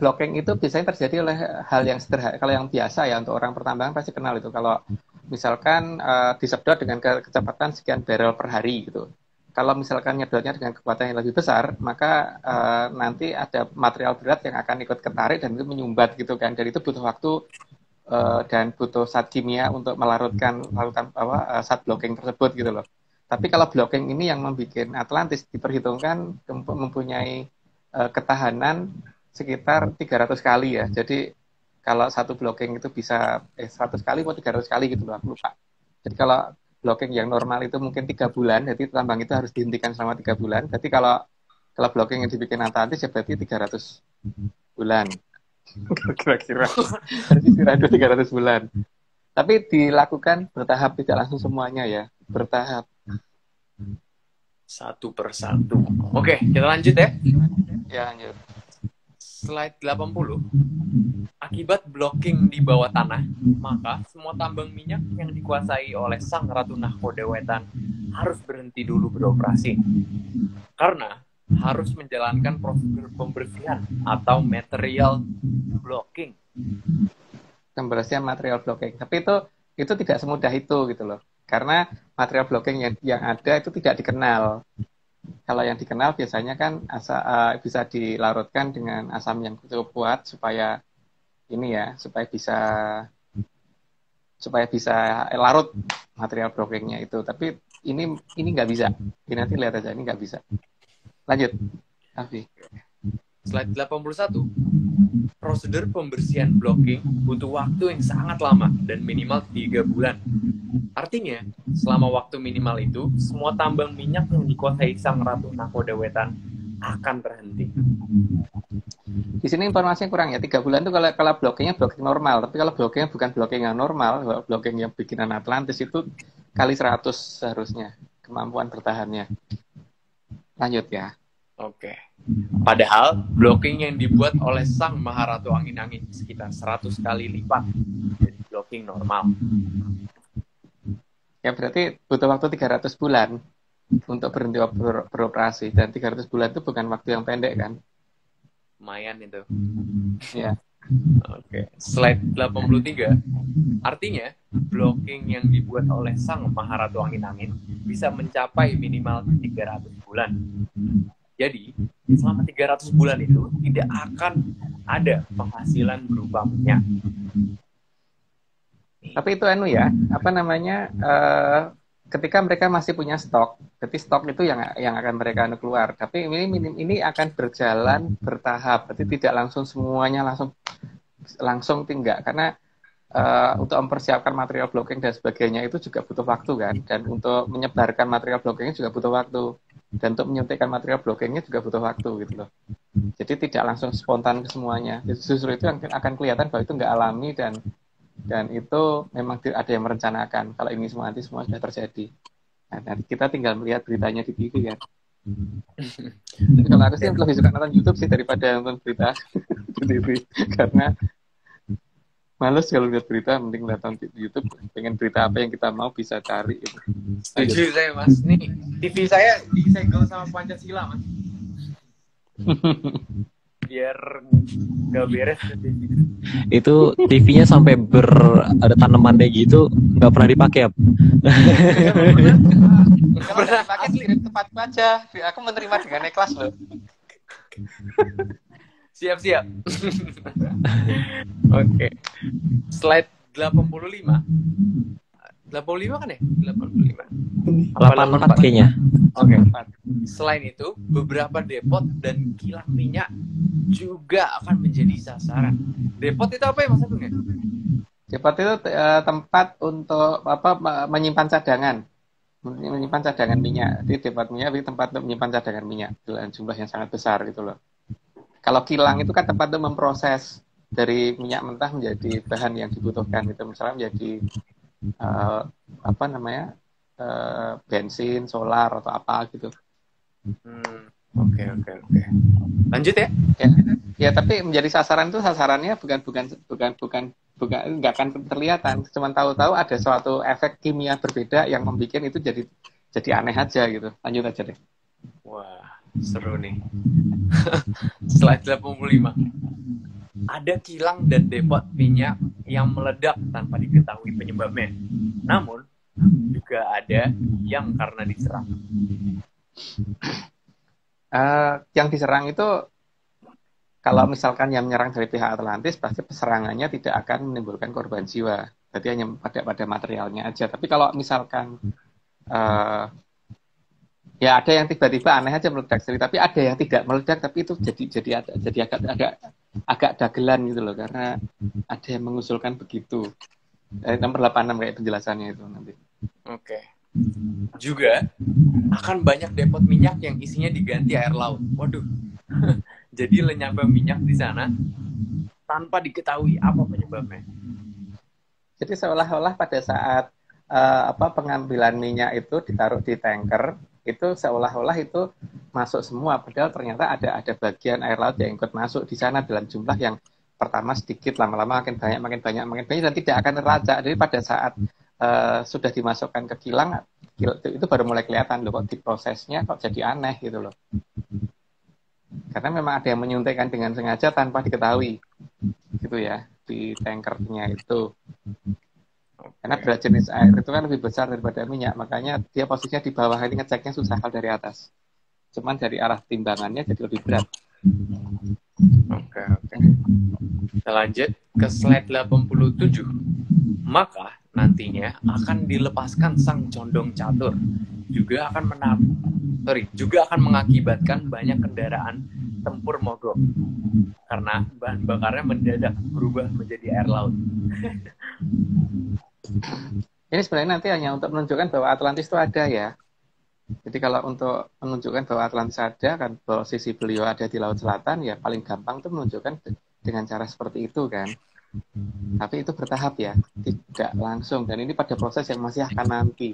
Blocking itu biasanya terjadi oleh hal yang sederhana. Kalau yang biasa ya, untuk orang pertambangan pasti kenal itu. Kalau misalkan disedot dengan kecepatan sekian barrel per hari gitu. Kalau misalkan nyedotnya dengan kekuatan yang lebih besar, maka nanti ada material berat yang akan ikut ketarik dan itu menyumbat gitu kan. Dan itu butuh waktu dan butuh zat kimia untuk larutan zat blocking tersebut gitu loh. Tapi kalau blocking ini yang membuat Atlantis diperhitungkan mempunyai ketahanan sekitar 300 kali ya. Jadi kalau satu blocking itu bisa 100 kali atau 300 kali gitu loh, aku lupa. Jadi kalau blocking yang normal itu mungkin 3 bulan, jadi tambang itu harus dihentikan selama 3 bulan. Jadi kalau blocking yang dibikin Atlantis ya berarti 300 bulan. Kira-kira harus istirahat 300 bulan. Tapi dilakukan bertahap, tidak langsung semuanya ya, bertahap. Satu persatu. Oke, kita lanjut ya. Ya, lanjut. Slide 80. Akibat blocking di bawah tanah, maka semua tambang minyak yang dikuasai oleh sang ratu Nakhodawetan harus berhenti dulu beroperasi. Karena harus menjalankan prosedur pembersihan atau material blocking. Pembersihan material blocking. Tapi itu tidak semudah itu gitu loh. Karena material blocking yang ada itu tidak dikenal. Kalau yang dikenal biasanya kan bisa dilarutkan dengan asam yang cukup kuat supaya bisa larut material blockingnya itu. Tapi ini nggak bisa. Ini nanti lihat aja, ini nggak bisa. Lanjut, Afi. Slide 81. Prosedur pembersihan blocking butuh waktu yang sangat lama dan minimal 3 bulan. Artinya, selama waktu minimal itu, semua tambang minyak yang dikuasai sang ratu Nakhodawetan akan terhenti. Di sini informasinya kurang ya, 3 bulan itu kalau blockingnya blocking normal, tapi kalau blockingnya bukan blocking yang normal, blocking yang bikinan Atlantis itu kali 100 seharusnya kemampuan bertahannya. Lanjut ya. Oke. Padahal blocking yang dibuat oleh sang Maharatu Angin-Angin sekitar 100 kali lipat dari blocking normal. Ya berarti butuh waktu 300 bulan untuk berhenti beroperasi, dan 300 bulan itu bukan waktu yang pendek kan? Lumayan itu. Ya. Oke. Slide 83. Artinya, blocking yang dibuat oleh sang Maharatu Angin-Angin bisa mencapai minimal 300 bulan. Jadi, selama 300 bulan itu tidak akan ada penghasilan berupa minyak. Tapi itu ketika mereka masih punya stok, berarti stok itu yang akan mereka keluar. Tapi ini akan berjalan bertahap, berarti tidak langsung semuanya langsung tinggal, karena untuk mempersiapkan material blocking dan sebagainya itu juga butuh waktu kan, dan untuk menyebarkan material blockingnya juga butuh waktu, dan untuk menyuntikkan material blockingnya juga butuh waktu gitu loh. Jadi tidak langsung spontan ke semuanya. Justru itu yang akan kelihatan bahwa itu nggak alami, dan itu memang ada yang merencanakan kalau ini semua nanti semua sudah terjadi. Nah, nanti kita tinggal melihat beritanya di TV kan. Jadi kalau aku sih lebih suka nonton YouTube sih daripada nonton berita di TV, karena males kalau lihat berita, mending nonton di YouTube. Pengen berita apa yang kita mau bisa cari gitu. Setuju saya mas. Nih TV saya disegel sama Pancasila mas. Biar gak beres ke TV. Itu TV-nya sampai ada tanamannya gitu, nggak pernah dipakai ya. Kalau udah dipakai di tempat aja. Aku menerima dengan ikhlas loh. Siap. Oke. Slide 85. 85 kan ya? 85. 84 kayaknya. Oke. Selain itu, beberapa depot dan kilang minyak juga akan menjadi sasaran. Depot itu apa ya Mas Agung ya? Depot itu tempat untuk menyimpan cadangan. Menyimpan cadangan minyak. Jadi depot minyak itu tempat untuk menyimpan cadangan minyak dalam jumlah yang sangat besar gitu loh. Kalau kilang itu kan tempat untuk memproses dari minyak mentah menjadi bahan yang dibutuhkan gitu. Misalnya menjadi bensin, solar atau apa gitu. Oke. Lanjut ya? Ya, tapi menjadi sasaran itu sasarannya bukan nggak akan kelihatan. Cuman tahu-tahu ada suatu efek kimia berbeda yang membuat itu jadi aneh aja gitu. Lanjut aja deh. Wah, seru nih. Slide 85. Ada kilang dan depot minyak yang meledak tanpa diketahui penyebabnya. Namun, juga ada yang karena diserang. Yang diserang itu, kalau misalkan yang menyerang dari pihak Atlantis, pasti serangannya tidak akan menimbulkan korban jiwa. Berarti hanya pada materialnya aja. Tapi kalau misalkan ya ada yang tiba-tiba aneh aja meledak, tapi ada yang tidak meledak, tapi itu jadi agak dagelan gitu loh, karena ada yang mengusulkan begitu. Nomor 86 kayak penjelasannya itu nanti. Oke. Juga akan banyak depot minyak yang isinya diganti air laut. Waduh. Jadi lenyapnya minyak di sana tanpa diketahui apa penyebabnya. Jadi seolah-olah pada saat pengambilan minyak itu ditaruh di tanker, itu seolah-olah itu masuk semua, padahal ternyata ada bagian air laut yang ikut masuk di sana dalam jumlah yang pertama sedikit, lama-lama makin banyak dan tidak akan teracak. Jadi pada saat sudah dimasukkan ke kilang itu baru mulai kelihatan loh, kok diprosesnya kok jadi aneh gitu loh. Karena memang ada yang menyuntikkan dengan sengaja tanpa diketahui gitu ya di tankernya itu. Karena berat jenis air itu kan lebih besar daripada minyak, makanya dia posisinya di bawah, ini ngeceknya susah kalau dari atas. Cuman dari arah timbangannya jadi lebih berat. Oke. Kita lanjut ke slide 87. Maka nantinya akan dilepaskan sang condong catur. Juga akan mengakibatkan banyak kendaraan tempur mogok. Karena bahan bakarnya mendadak berubah menjadi air laut. Ini sebenarnya nanti hanya untuk menunjukkan bahwa Atlantis itu ada ya. Jadi kalau untuk menunjukkan bahwa Atlantis ada, kan bahwa sisi beliau ada di Laut Selatan, ya paling gampang tuh menunjukkan dengan cara seperti itu kan. Tapi itu bertahap ya, tidak langsung. Dan ini pada proses yang masih akan nanti.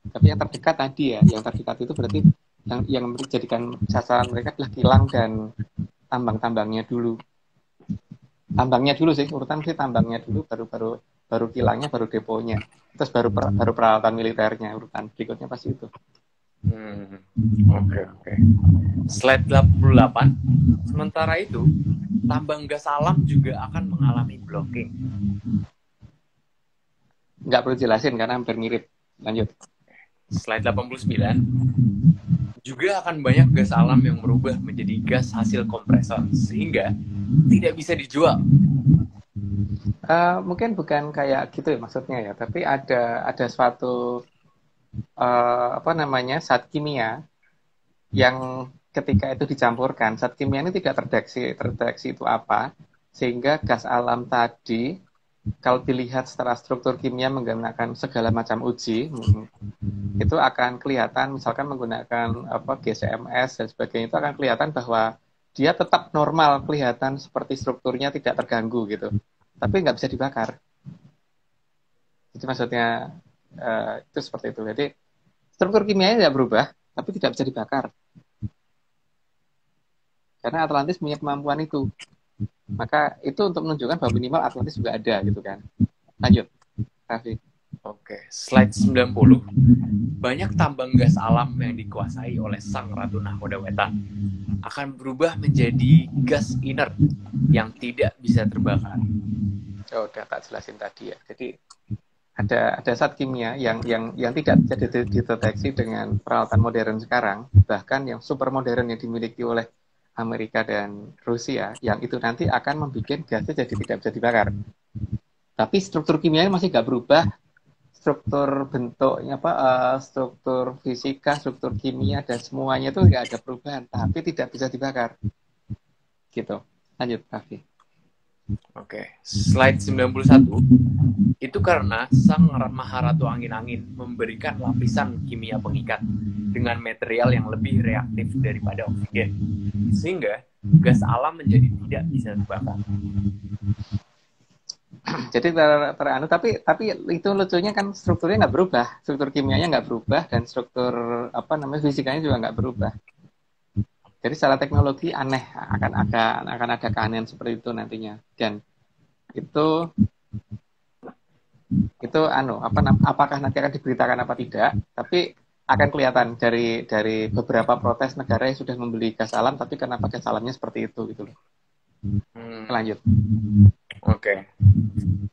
Tapi yang terdekat tadi ya, yang terdekat itu berarti yang menjadikan sasaran mereka adalah kilang dan tambang-tambangnya dulu. Tambangnya dulu sih, urutan sih tambangnya dulu, baru kilangnya, baru deponya, terus baru peralatan militernya, urutan berikutnya pasti itu. Oke. Slide 88. Sementara itu, tambang gas alam juga akan mengalami blocking. Nggak perlu jelasin karena hampir mirip. Lanjut. Slide 89. Juga akan banyak gas alam yang berubah menjadi gas hasil kompresor, sehingga tidak bisa dijual. Mungkin bukan kayak gitu ya maksudnya ya, tapi ada suatu zat kimia yang ketika itu dicampurkan, zat kimia ini tidak terdeteksi itu apa, sehingga gas alam tadi kalau dilihat secara struktur kimia menggunakan segala macam uji, itu akan kelihatan, misalkan menggunakan GCMS dan sebagainya, itu akan kelihatan bahwa dia tetap normal, kelihatan seperti strukturnya tidak terganggu gitu, tapi nggak bisa dibakar. Itu maksudnya itu seperti itu. Jadi struktur kimianya tidak berubah, tapi tidak bisa dibakar. Karena Atlantis punya kemampuan itu. Maka itu untuk menunjukkan bahwa minimal Atlantis juga ada gitu kan. Lanjut, Raffi. Oke, slide 90. Banyak tambang gas alam yang dikuasai oleh sang Ratu Nahoda Wetan akan berubah menjadi gas inert yang tidak bisa terbakar. Oh, udah tak jelasin tadi ya. Jadi ada zat kimia yang tidak bisa dideteksi dengan peralatan modern sekarang, bahkan yang super modern yang dimiliki oleh Amerika dan Rusia, yang itu nanti akan membuat gasnya jadi tidak bisa dibakar. Tapi struktur kimianya masih nggak berubah, struktur bentuknya struktur fisika, struktur kimia dan semuanya itu nggak ada perubahan, tapi tidak bisa dibakar. Gitu. Lanjut, Raffi. Oke, slide 91. Itu karena sang Maharatu Angin-Angin memberikan lapisan kimia pengikat dengan material yang lebih reaktif daripada oksigen, sehingga gas alam menjadi tidak bisa terbakar. Jadi teranu, tapi itu lucunya kan strukturnya nggak berubah, struktur kimianya nggak berubah dan struktur fisikanya juga nggak berubah. Jadi secara teknologi aneh, akan ada keanehan seperti itu nantinya. Dan itu apakah nanti akan diberitakan apa tidak, tapi akan kelihatan dari beberapa protes negara yang sudah membeli gas alam, tapi kenapa gas alamnya seperti itu gitu loh. Lanjut. Oke.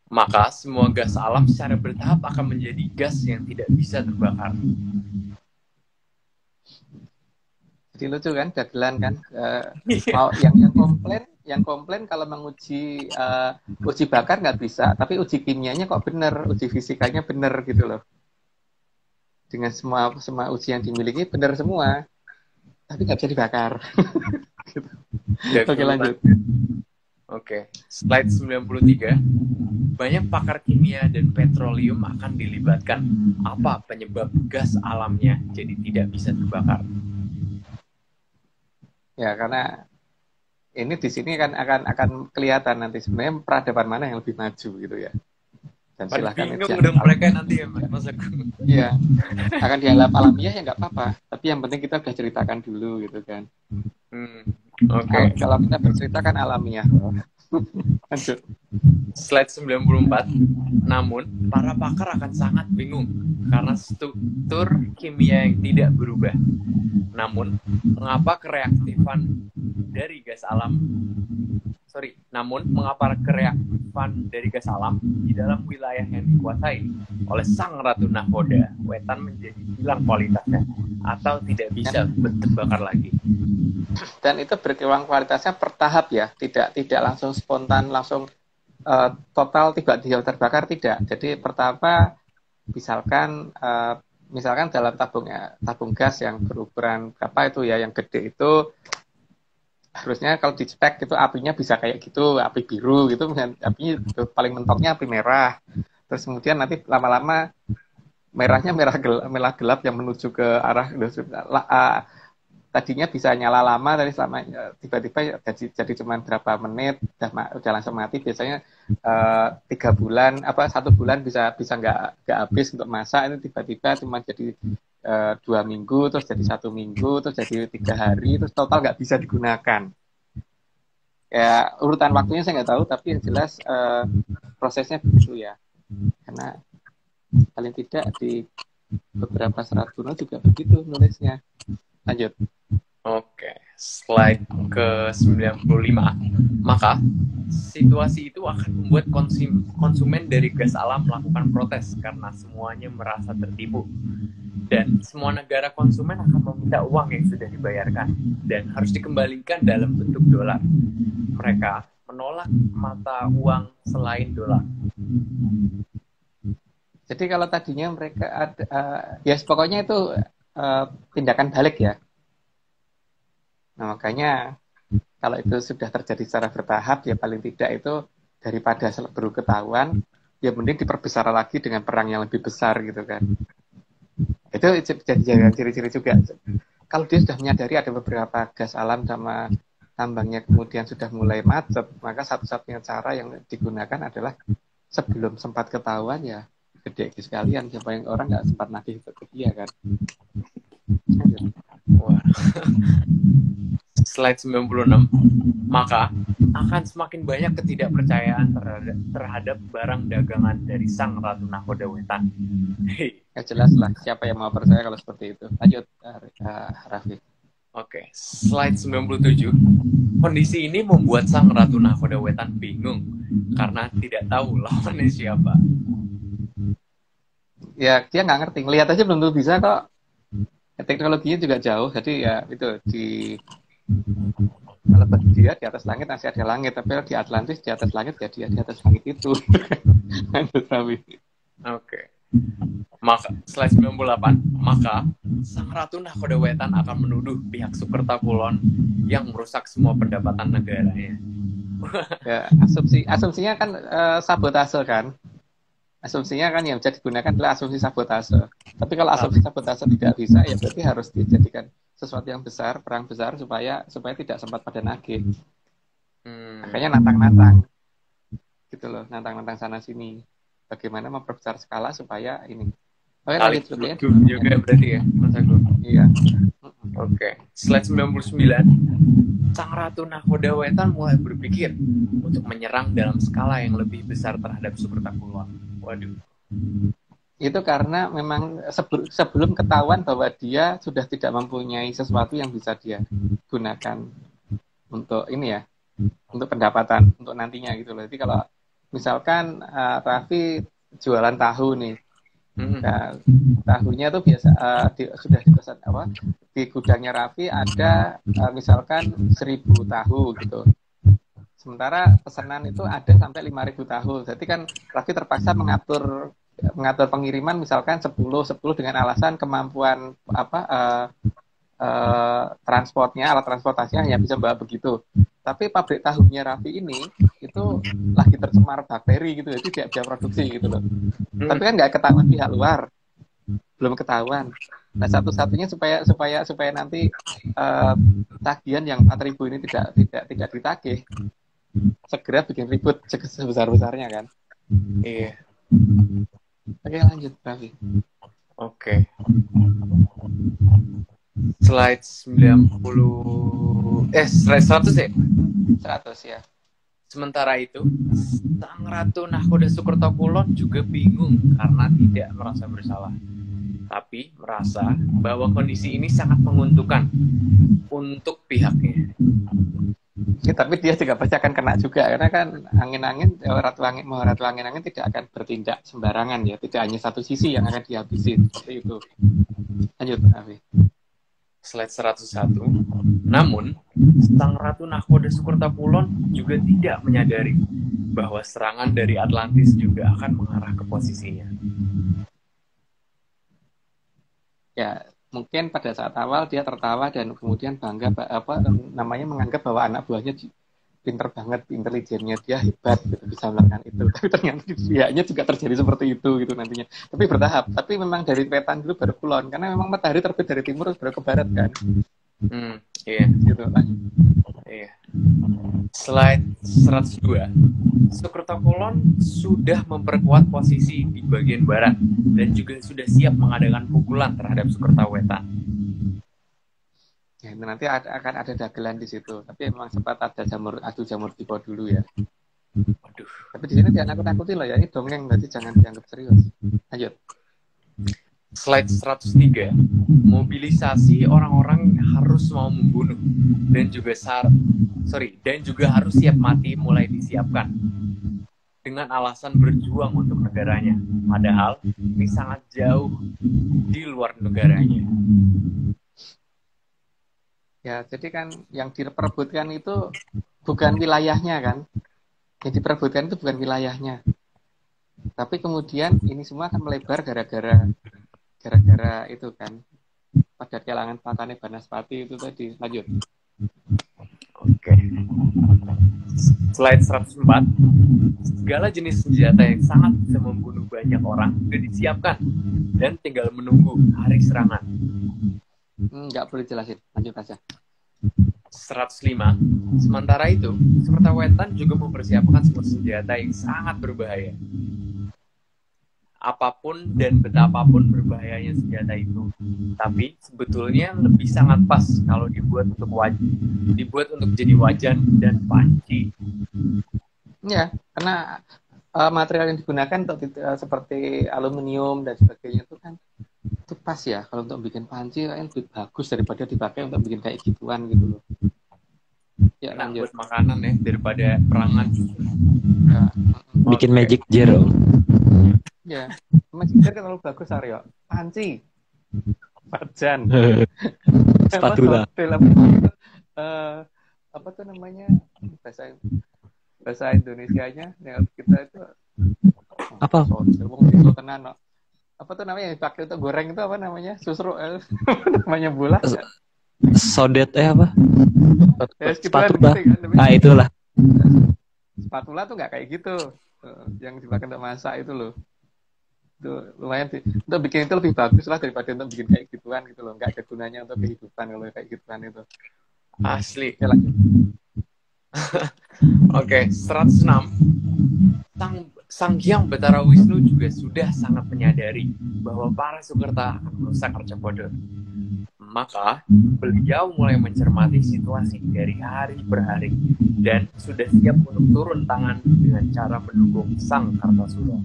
Maka semua gas alam secara bertahap akan menjadi gas yang tidak bisa terbakar. Jadi lucu kan, dagelan kan. Mau yang komplain kalau menguji uji bakar nggak bisa, tapi uji kimianya kok bener, uji fisikanya bener gitu loh. Dengan semua uji yang dimiliki bener semua, tapi nggak bisa dibakar. Gitu. Oke, lanjut. Oke, slide 93. Banyak pakar kimia dan petroleum akan dilibatkan. Apa penyebab gas alamnya jadi tidak bisa terbakar? Ya, karena ini di sini kan akan kelihatan nanti sebenarnya peradaban mana yang lebih maju gitu ya. Dan silakan bingung dong mereka nanti ya, Mas Agung. Iya, akan dianggap alamiah ya nggak apa-apa. Tapi yang penting kita udah ceritakan dulu gitu kan. Oke. Kalau kita bercerita kan alamiah. Lanjut. Slide 94. Namun, para pakar akan sangat bingung karena struktur kimia yang tidak berubah. Namun, mengapa kereaktifan dari gas alam di dalam wilayah yang dikuasai oleh sang Ratu Nahoda Wetan menjadi hilang kualitasnya atau tidak bisa terbakar lagi. Dan itu berkurang kualitasnya bertahap ya, tidak langsung spontan, langsung total tidak terbakar, tidak. Jadi pertama misalkan dalam tabung gas yang berukuran berapa itu ya, yang gede itu harusnya kalau di spek itu apinya bisa kayak gitu, api biru gitu, apinya itu paling mentoknya api merah. Terus kemudian nanti lama-lama merahnya merah gelap yang menuju ke arah tadinya bisa nyala lama, tapi tiba-tiba jadi cuma berapa menit udah langsung mati. Biasanya 3 bulan 1 bulan bisa nggak habis untuk masak, ini tiba-tiba cuma jadi 2 minggu, terus jadi 1 minggu, terus jadi 3 hari, terus total nggak bisa digunakan. Ya urutan waktunya saya nggak tahu, tapi yang jelas prosesnya begitu ya. Karena paling tidak di beberapa serat kuno juga begitu nulisnya. Lanjut. Oke, slide ke 95. Maka, situasi itu akan membuat konsumen dari gas alam melakukan protes karena semuanya merasa tertipu. Dan semua negara konsumen akan meminta uang yang sudah dibayarkan dan harus dikembalikan dalam bentuk dolar. Mereka menolak mata uang selain dolar. Jadi kalau tadinya mereka pokoknya itu tindakan balik ya. Nah, makanya kalau itu sudah terjadi secara bertahap, ya paling tidak itu daripada baru ketahuan, ya mending diperbesar lagi dengan perang yang lebih besar gitu kan. Itu jadi ciri-ciri juga. Kalau dia sudah menyadari ada beberapa gas alam sama tambangnya kemudian sudah mulai macet, maka satu-satunya cara yang digunakan adalah sebelum sempat ketahuan ya gede sekalian supaya orang nggak sempat nagih ke dia kan. Wah. Slide 96. Maka akan semakin banyak ketidakpercayaan terhadap barang dagangan dari sang Ratu Nakoda Wetan. Ya jelas lah siapa yang mau percaya kalau seperti itu. Lanjut Raffi. Oke, slide 97. Kondisi ini membuat sang Ratu Nakoda Wetan bingung karena tidak tahu lawannya siapa. Ya dia nggak ngerti, ngelihat aja belum tentu bisa kok. Teknologinya juga jauh, jadi ya itu kalau bagi dia di atas langit masih ada langit, tapi di Atlantis di atas langit ya dia di atas langit itu. Lanjut Raffi. Oke. Maka slide 98. Maka sang Ratu Nakoda Wetan akan menuduh pihak Sukertakulon yang merusak semua pendapatan negaranya. Ya, asumsinya kan sabotase kan. Asumsinya kan yang bisa digunakan adalah asumsi sabotase. Tapi kalau asumsi sabotase tidak bisa, ya berarti harus dijadikan sesuatu yang besar, perang besar supaya tidak sempat pada nagih. Makanya nantang-nantang, gitu loh, nantang-nantang sana sini. Bagaimana memperbesar skala supaya ini. Oke, lanjut ya. Juga berarti ya, Mas Agung. Iya. Oke, slide 99. Sang Ratu Nakoda Wetan mulai berpikir untuk menyerang dalam skala yang lebih besar terhadap Sukertakulon. Waduh. Itu karena memang sebelum ketahuan bahwa dia sudah tidak mempunyai sesuatu yang bisa dia gunakan untuk ini ya, untuk pendapatan, untuk nantinya gitu loh. Jadi kalau misalkan Raffi jualan tahu nih, nah, tahunya tuh biasa sudah dipesan di gudangnya Raffi ada misalkan 1000 tahu gitu. Sementara pesanan itu ada sampai 5.000 tahu. Jadi kan Raffi terpaksa mengatur pengiriman misalkan 10 dengan alasan kemampuan transportnya, alat transportasinya hanya bisa bawa begitu. Tapi pabrik tahunya Raffi ini itu lagi tercemar bakteri gitu, jadi tidak bisa produksi gitu loh. Tapi kan nggak ketahuan pihak luar, belum ketahuan. Nah satu-satunya supaya nanti tagihan yang 4.000 ini tidak ditagih, segera bikin ribut sebesar-besarnya kan. Iya. Oke lanjut Raffi. Oke. Slide 90 slide 100 ya? 100 ya. Sementara itu, sang Ratu Nakoda Sukertakulon juga bingung karena tidak merasa bersalah. Tapi merasa bahwa kondisi ini sangat menguntungkan untuk pihaknya. Ya, tapi dia juga pasti akan kena juga karena kan angin-angin ratu angin-angin tidak akan bertindak sembarangan ya, tidak hanya satu sisi yang akan dihabisin seperti itu. Lanjut Raffi. Slide 101. Namun, sang Ratu Nakoda Sukertakulon juga tidak menyadari bahwa serangan dari Atlantis juga akan mengarah ke posisinya. Ya, mungkin pada saat awal dia tertawa dan kemudian bangga menganggap bahwa anak buahnya pinter banget, intelijennya dia hebat gitu, bisa melakukan itu. Tapi ternyata di pihaknya juga terjadi seperti itu gitu nantinya. Tapi bertahap. Tapi memang dari wetan dulu baru kulon karena memang matahari terbit dari timur baru ke barat kan. Iya. Gitu lah. Iya. Slide 102. Sukertakulon sudah memperkuat posisi di bagian barat dan juga sudah siap mengadakan pukulan terhadap Sukertawetan. Ya, nanti akan ada dagelan di situ. Tapi memang sempat ada adu jamur tiba dulu ya. Waduh. Tapi di sini jangan nakut-nakuti loh ya. Ini dongeng, berarti jangan dianggap serius. Lanjut. Slide 103. Mobilisasi orang-orang harus mau membunuh dan juga harus siap mati mulai disiapkan dengan alasan berjuang untuk negaranya. Padahal ini sangat jauh di luar negaranya. Ya, jadi kan yang diperebutkan itu bukan wilayahnya kan. Yang diperebutkan itu bukan wilayahnya. Tapi kemudian ini semua akan melebar gara-gara itu kan. Pada kelangan Patane Banaspati itu tadi. Lanjut. Oke. Slide 104. segala jenis senjata yang sangat bisa membunuh banyak orang sudah disiapkan dan tinggal menunggu hari serangan. Nggak perlu jelasin, lanjut aja. 105. Sementara itu, Sparta Wetan juga mempersiapkan sebuah senjata yang sangat berbahaya. Apapun dan betapapun berbahayanya senjata itu, tapi sebetulnya lebih sangat pas kalau dibuat untuk jadi wajan dan panci. Ya, karena material yang digunakan untuk seperti aluminium dan sebagainya itu kan itu pas ya kalau untuk bikin panci kan lebih bagus daripada dipakai untuk bikin kayak gituan gitu loh. Ya, Nah, lanjut. buat makanan ya daripada perangan. Ya, Bikin Oke. magic jar Om. ya. Magic jar kan terlalu bagus Aryo. Panci, wajan, Spatula. apa tuh namanya bahasa Indonesianya yang kita itu Apa? itu tenan no. Apa tuh namanya yang dipakai untuk goreng itu apa namanya susruk namanya bola ya? Sodet apa? Ya, segituan Spatula. gitu kan, tapi Ah itulah. spatula tuh nggak kayak gitu. Yang dipakai untuk masak itu loh, itu lumayan sih untuk bikin itu lebih bagus lah daripada untuk bikin kayak gituan gitu loh, nggak ada gunanya untuk kehidupan kalau kayak gituan itu. Asli. Ya lanjut. Oke, 106. Sang Hyang Batara Wisnu juga sudah sangat menyadari bahwa para Sukerta akan merusak Arcapada. Maka, beliau mulai mencermati situasi dari hari per hari dan sudah siap untuk turun tangan dengan cara mendukung Sang Kartasura.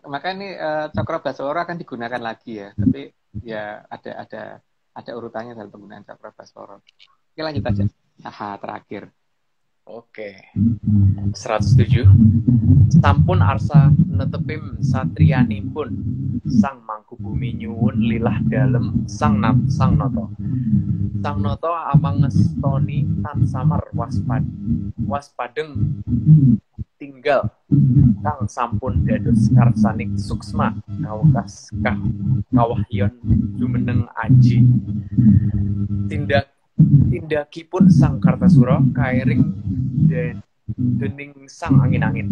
Maka ini Cakra Baswara akan digunakan lagi ya, tapi ya ada urutannya dalam penggunaan Cakra Baswara. Oke, lanjut aja. Terakhir. Oke. 107. Sampun arsa netepim satriyanipun Sang Mangkubumi nyuwun lilah dalem Sang Noto. Sang Noto amangestoni tan samar waspadeng tinggal kang sampun dados karsaning suksma kawekas kawahyon jumeneng aji. Tindakipun Sang Kartasura kairing dan dening Sang Angin-angin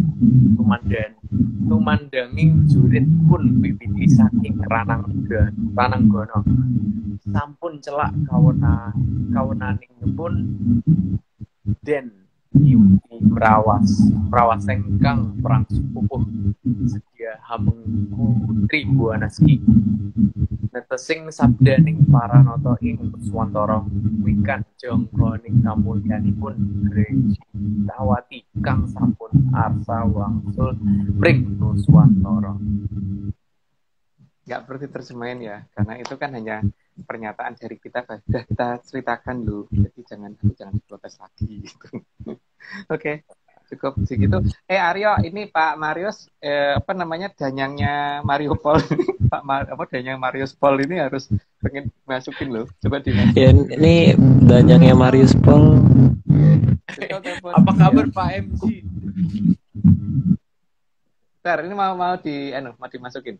tumandanging jurit pun bibiti saking ranang gono sampun celak kawonaningipun den nyuwun merawas engkang perang sepupuh sedia hamengku Tribuanaski netesing sabdaning para nata ing Swantara wikan jangka ning kamulyanipun Reji Tawati kang sampun arsa wangsul mring Nuswantara. Nggak perlu diterjemahin ya, karena itu kan hanya pernyataan dari kita, sudah kita ceritakan loh, jadi jangan diprotes lagi gitu. Oke, cukup segitu. Aryo, ini Pak Marius, apa namanya danyangnya Mariupol, danyang Marius Pol ini harus pengen masukin loh, coba dimasukin. Ya, ini danyangnya Marius Paul. Apa kabar Pak MG? Bentar, ini mau dimasukin.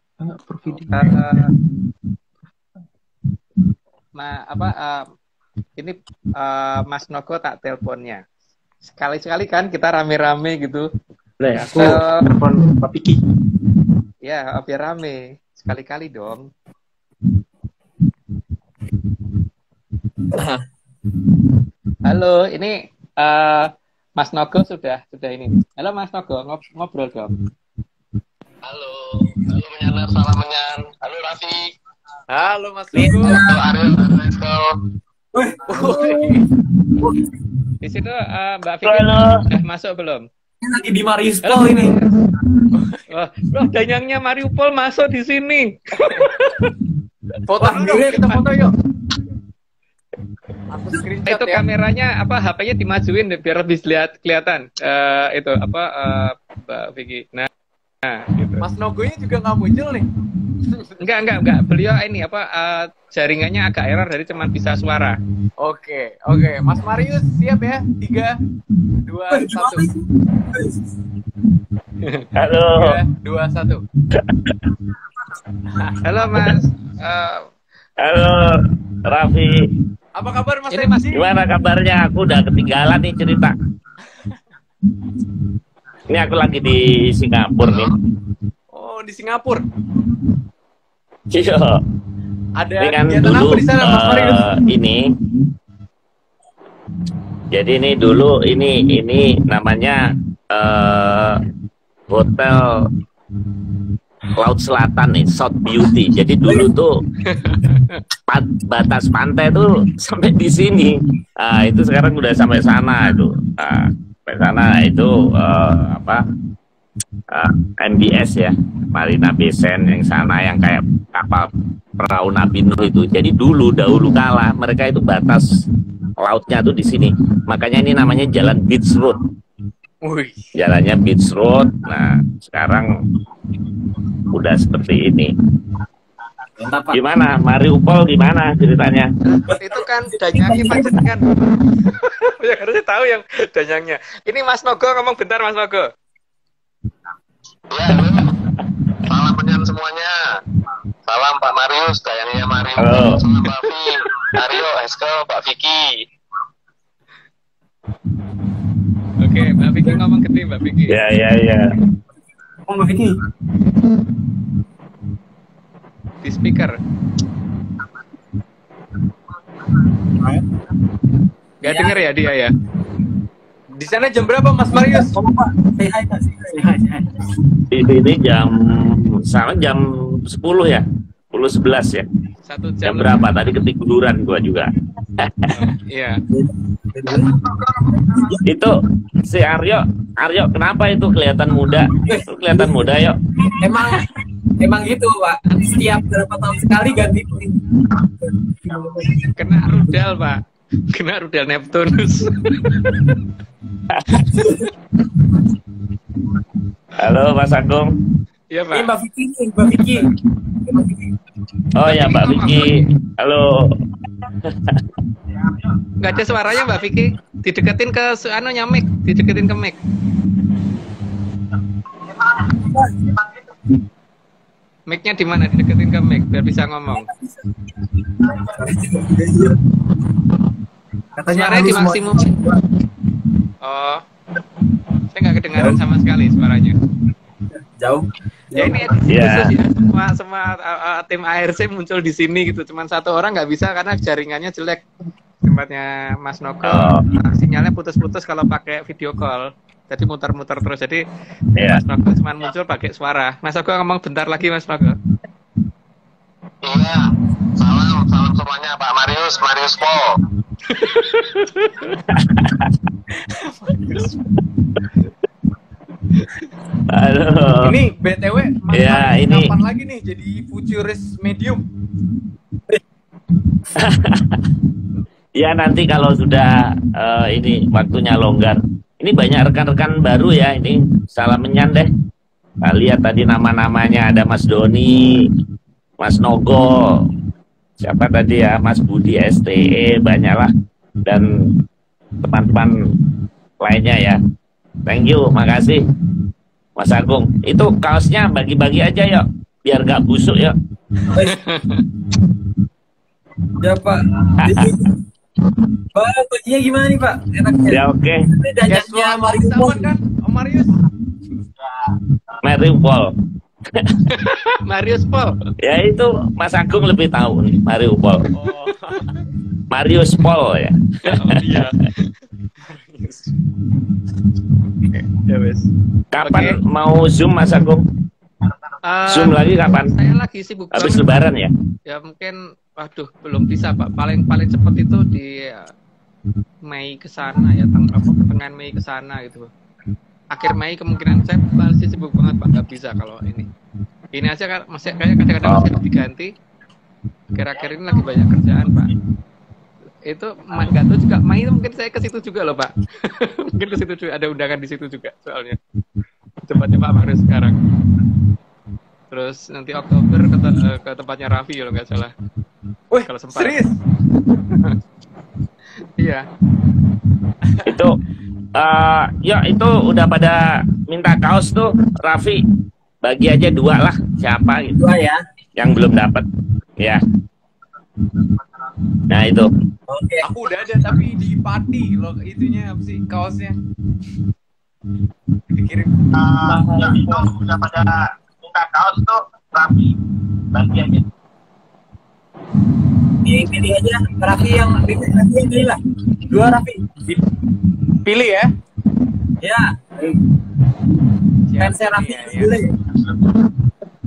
Ini Mas Nogo tak teleponnya. Sekali-sekali kan kita rame-rame gitu. Lah, aku telepon Pak Piki. Ya, biar rame. Sekali-kali dong. Halo, ini Mas Nogo sudah ini. Halo Mas Nogo, ngobrol dong. Halo Menyanar, salam Menyan. Halo Raffi. Halo Mas Lugu. Halo Ariel, Di situ Mbak Vicky sudah masuk belum? Lagi di Mariuspol ini. Loh, danyangnya Mariupol masuk di sini. Foto dulu dong, kita foto yuk. Aku screenshot Itu ya. kameranya HP-nya dimajuin biar lebih kelihatan. Itu Mbak Vicky. Nah, gitu. Mas Nogonya juga nggak muncul nih. Enggak. Beliau ini jaringannya agak error, jadi cuma bisa suara. Oke. Mas Marius siap ya? 3, 2, 1. Halo. 3, 2, 1. Halo Mas. Halo Raffi. Apa kabar Mas Ini MG? Gimana kabarnya? Aku udah ketinggalan nih cerita. Ini aku lagi di Singapura nih. Oh, di Singapura. Iya. Ada Ini kan kegiatan dulu apa di sana, Mas Marius? ini. Jadi ini dulu ini namanya Hotel Laut Selatan nih, South Beauty. Jadi dulu tuh batas pantai tuh sampai di sini. Itu sekarang udah sampai sana itu. Sampai sana itu MBS ya, Marina Bay Sands yang sana yang kayak kapal perahu Nabi Nuh itu. Jadi dahulu kala mereka itu batas lautnya tuh di sini. Makanya ini namanya Jalan Beach Road. Wih. Jalannya Beach Road. Nah, sekarang udah seperti ini. Mantap, Pak. Gimana? Mariupol gimana ceritanya? Itu kan danyangnya Pak kan. Ya harusnya tahu yang danyangnya. Ini Mas Nogo ngomong bentar, Mas Nogo. Ya, salam menyan semuanya. Salam Pak Marius, dayangnya Marius. Halo. Salam Pak Fi, Aryo, Esko, Pak Vicky. Oke, Mbak Vicky ngomong gede, Mbak Vicky. Ya. Oh, Mbak Vicky. Di speaker. Gak Ya. denger ya dia ya? Di sana jam berapa, Mas Marius? Ngomong, Pak. Say hi, Pak. Say hi. Di sini jam 10 ya, 10-11 ya. 1 Jam jam. berapa? Tadi ketiduran gua juga. Iya. Itu si Aryo kenapa itu kelihatan muda? Itu kelihatan muda, yuk. Emang gitu, Pak. Setiap berapa tahun sekali ganti kulit. Kena rudal, Pak. Kena rudal Neptunus. Halo Mas Agung. Iya, Pak. Ini Mbak Vicky nih, Mbak Vicky. Oh ya Mbak Vicky. Halo. Nggak ada suaranya, Mbak Vicky. Dideketin ke mic, dideketin ke mic. Mic-nya di mana? Dideketin ke mic biar bisa ngomong. Katanya Suaranya di halus maksimum. semua. Oh. Saya nggak kedengaran sama sekali suaranya. Jauh. Ya ini edisi Iya. khusus ya. Semua tim ARC muncul di sini gitu. Cuman satu orang nggak bisa karena jaringannya jelek. Tempatnya Mas Nogo. Oh. Sinyalnya putus-putus kalau pakai video call. Jadi muter-muter terus. Jadi Iya. Mas Nogo cuma muncul pakai suara. Mas Nogo ngomong bentar lagi, Mas Nogo. Iya. Salam semuanya Pak Marius Paul. Halo. Ini BTW Mas Ya, Marius ini- kapan lagi nih jadi futurist medium? Ya nanti kalau sudah ini waktunya longgar. Ini banyak rekan-rekan baru ya. Ini salam menyan deh. Nah, lihat tadi nama-namanya ada Mas Doni, Mas Nogo, siapa tadi ya, Mas Budi STE, banyaklah dan teman-teman lainnya ya. Thank you, makasih Mas Agung. Itu kaosnya bagi-bagi aja yuk, biar gak busuk yuk. Ya, Pak. Pak, bajunya gimana nih, Pak? Enaknya. Ya oke, Ini danyangnya Sama Mariupol. kan, Om Marius? Mariupol. Marius Paul. Ya itu Mas Agung lebih tahu nih, Mariupol. Oh, Marius Paul ya. oh iya. Ya wes. Kapan mau Zoom Mas Agung? Zoom lagi kapan? Saya lagi sibuk Habis banget. Lebaran ya? Ya mungkin, waduh, belum bisa Pak. Paling cepat itu di Mei ke sana ya, pertengahan Mei ke sana gitu. Akhir Mei kemungkinan saya masih sibuk banget Pak, nggak bisa kalau ini. Ini aja kan masih kayak kadang-kadang masih diganti. Akhir-akhir ini lagi banyak kerjaan Pak. Itu nggak tahu juga Mei mungkin saya ke situ juga loh Pak. Mungkin ke situ juga ada undangan di situ juga soalnya. Tempatnya Pak Marius sekarang. Terus nanti Oktober ke tempatnya Raffi kalau nggak salah. Wih, Kalau sempat. serius? Iya. Itu ya itu udah pada minta kaos tuh Raffi. Bagi aja 2 lah, siapa gitu Dua ya. yang belum dapat. Ya. Nah itu. Oke. Aku udah ada tapi di Pati loh itunya apa sih kaosnya. Dikirim. Yang itu udah pada buka kaos tuh rapi. Bagi aja. Pilih aja Raffi yang pilih lah. 2 Raffi. Pilih ya. Ya. Fansnya Raffi pilih.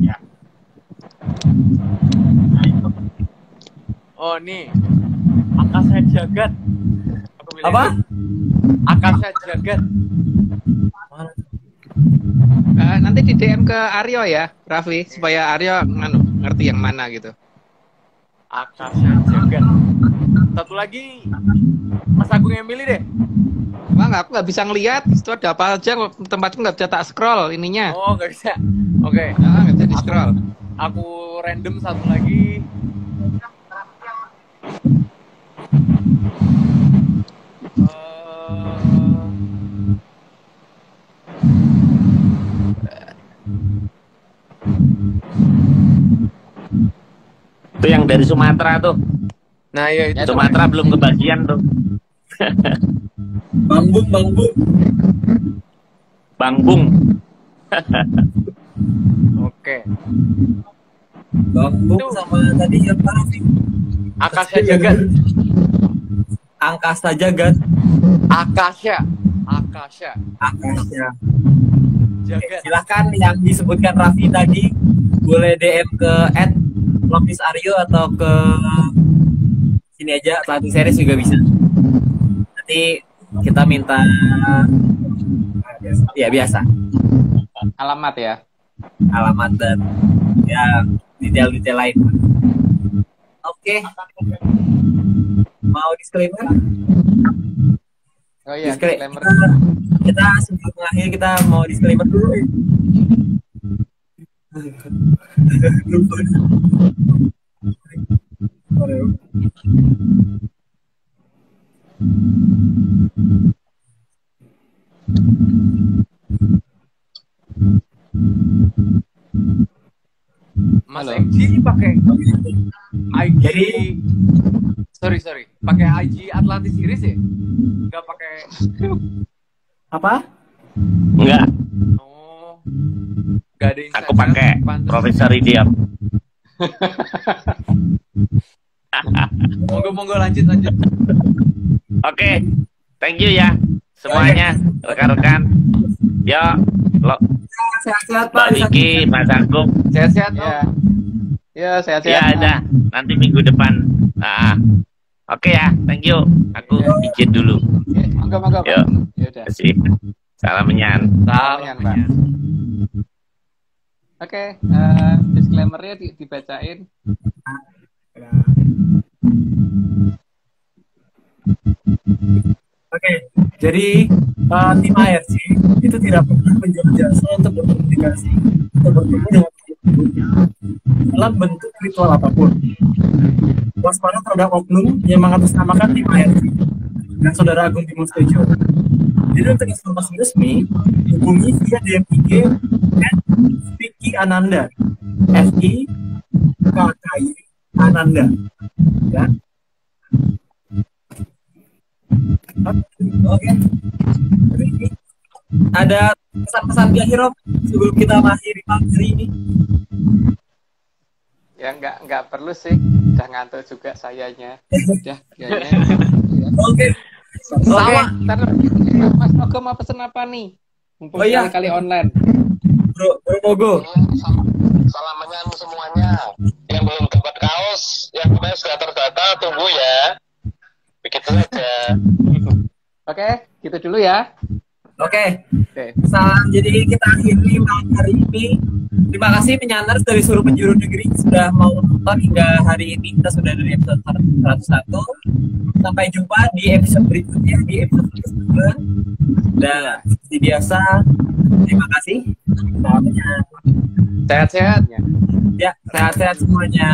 Ya. Nah, itu. Oh nih, Akasha Jagat. Aku pilih Apa? ini. Akasha Jagat. Nanti di DM ke Aryo ya, Raffi, supaya Aryo ngerti yang mana gitu. Akasha Jagat. Satu lagi, Mas Agung yang milih deh. Bang, aku nggak bisa ngelihat, itu ada apa aja, tempatku nggak bisa tak scroll ininya. Oh, nggak bisa. Oke. Nggak bisa di scroll. Aku random satu lagi. Itu yang dari Sumatera tuh. Nah, ya itu. Sumatera belum kebagian tuh. Bambung. Bang Bung. Oke. Bambung Itu. sama tadi yang Raffi. Akasha Jagat. Angkasa Jagat. Akasha Akasya. Jagat. Silahkan yang disebutkan Raffi tadi boleh DM ke @lopisaryo atau ke sini aja Atlantic Series juga bisa. Nanti kita minta ya biasa Alamat ya. alamat dan ya detail-detail lain. Oke. Mau disclaimer? Oh iya, Disclaimer. disclaimer. Kita sebelum mengakhiri kita mau disclaimer dulu. Lupa. Mas Halo. MG pakai IG. Jadi Sorry. Pakai IG Atlantis Series ya? Enggak pakai. apa? Enggak, Oh. Enggak ada aku pakai Profesor Idiom. Monggo lanjut. Oke, thank you ya semuanya, rekan-rekan. Yo, Sehat-sehat Mbak Pak. Niki, Mas Agung. Sehat-sehat. Ya. Ya, sehat-sehat. Ya ada, nanti minggu depan. Oke ya, thank you. Aku izin dulu. Ya, monggo. Yo. Ya udah. Terima kasih. Salam menyan. Salam, Pak. Oke, disclaimer-nya dibacain. Oke, jadi tim ARC itu tidak pernah menjual jasa untuk berkomunikasi atau bertemu dengan pengunjungnya dalam bentuk ritual apapun. Waspada terhadap oknum yang mengatasnamakan tim ARC dan Saudara Agung Bimo Tejo. Jadi untuk informasi resmi, hubungi via DM IG @Vicky Ananda, FIKKY Ananda, ya. Oke. Ada pesan-pesan di akhir Rob sebelum kita mengakhiri hari ini? Ya nggak perlu sih, udah ngantuk juga sayanya. Udah kayaknya. Oke. Sama. Ntar Mas Ogo mau pesen apa nih? Mumpung Oh iya. kali online. Bro Mogo. Salam menyan semuanya. Yang belum dapat kaos, yang kemarin sudah terdata, tunggu ya. Begitu aja. Oke, gitu dulu ya. Oke. Oke. Jadi kita akhiri malam hari ini. Terima kasih penyanders dari seluruh penjuru negeri sudah mau nonton hingga hari ini. Kita sudah dari episode 101. Sampai jumpa di episode berikutnya di episode kedua. Dan seperti biasa, terima kasih. Semuanya. Sehat-sehat. Ya, sehat-sehat semuanya.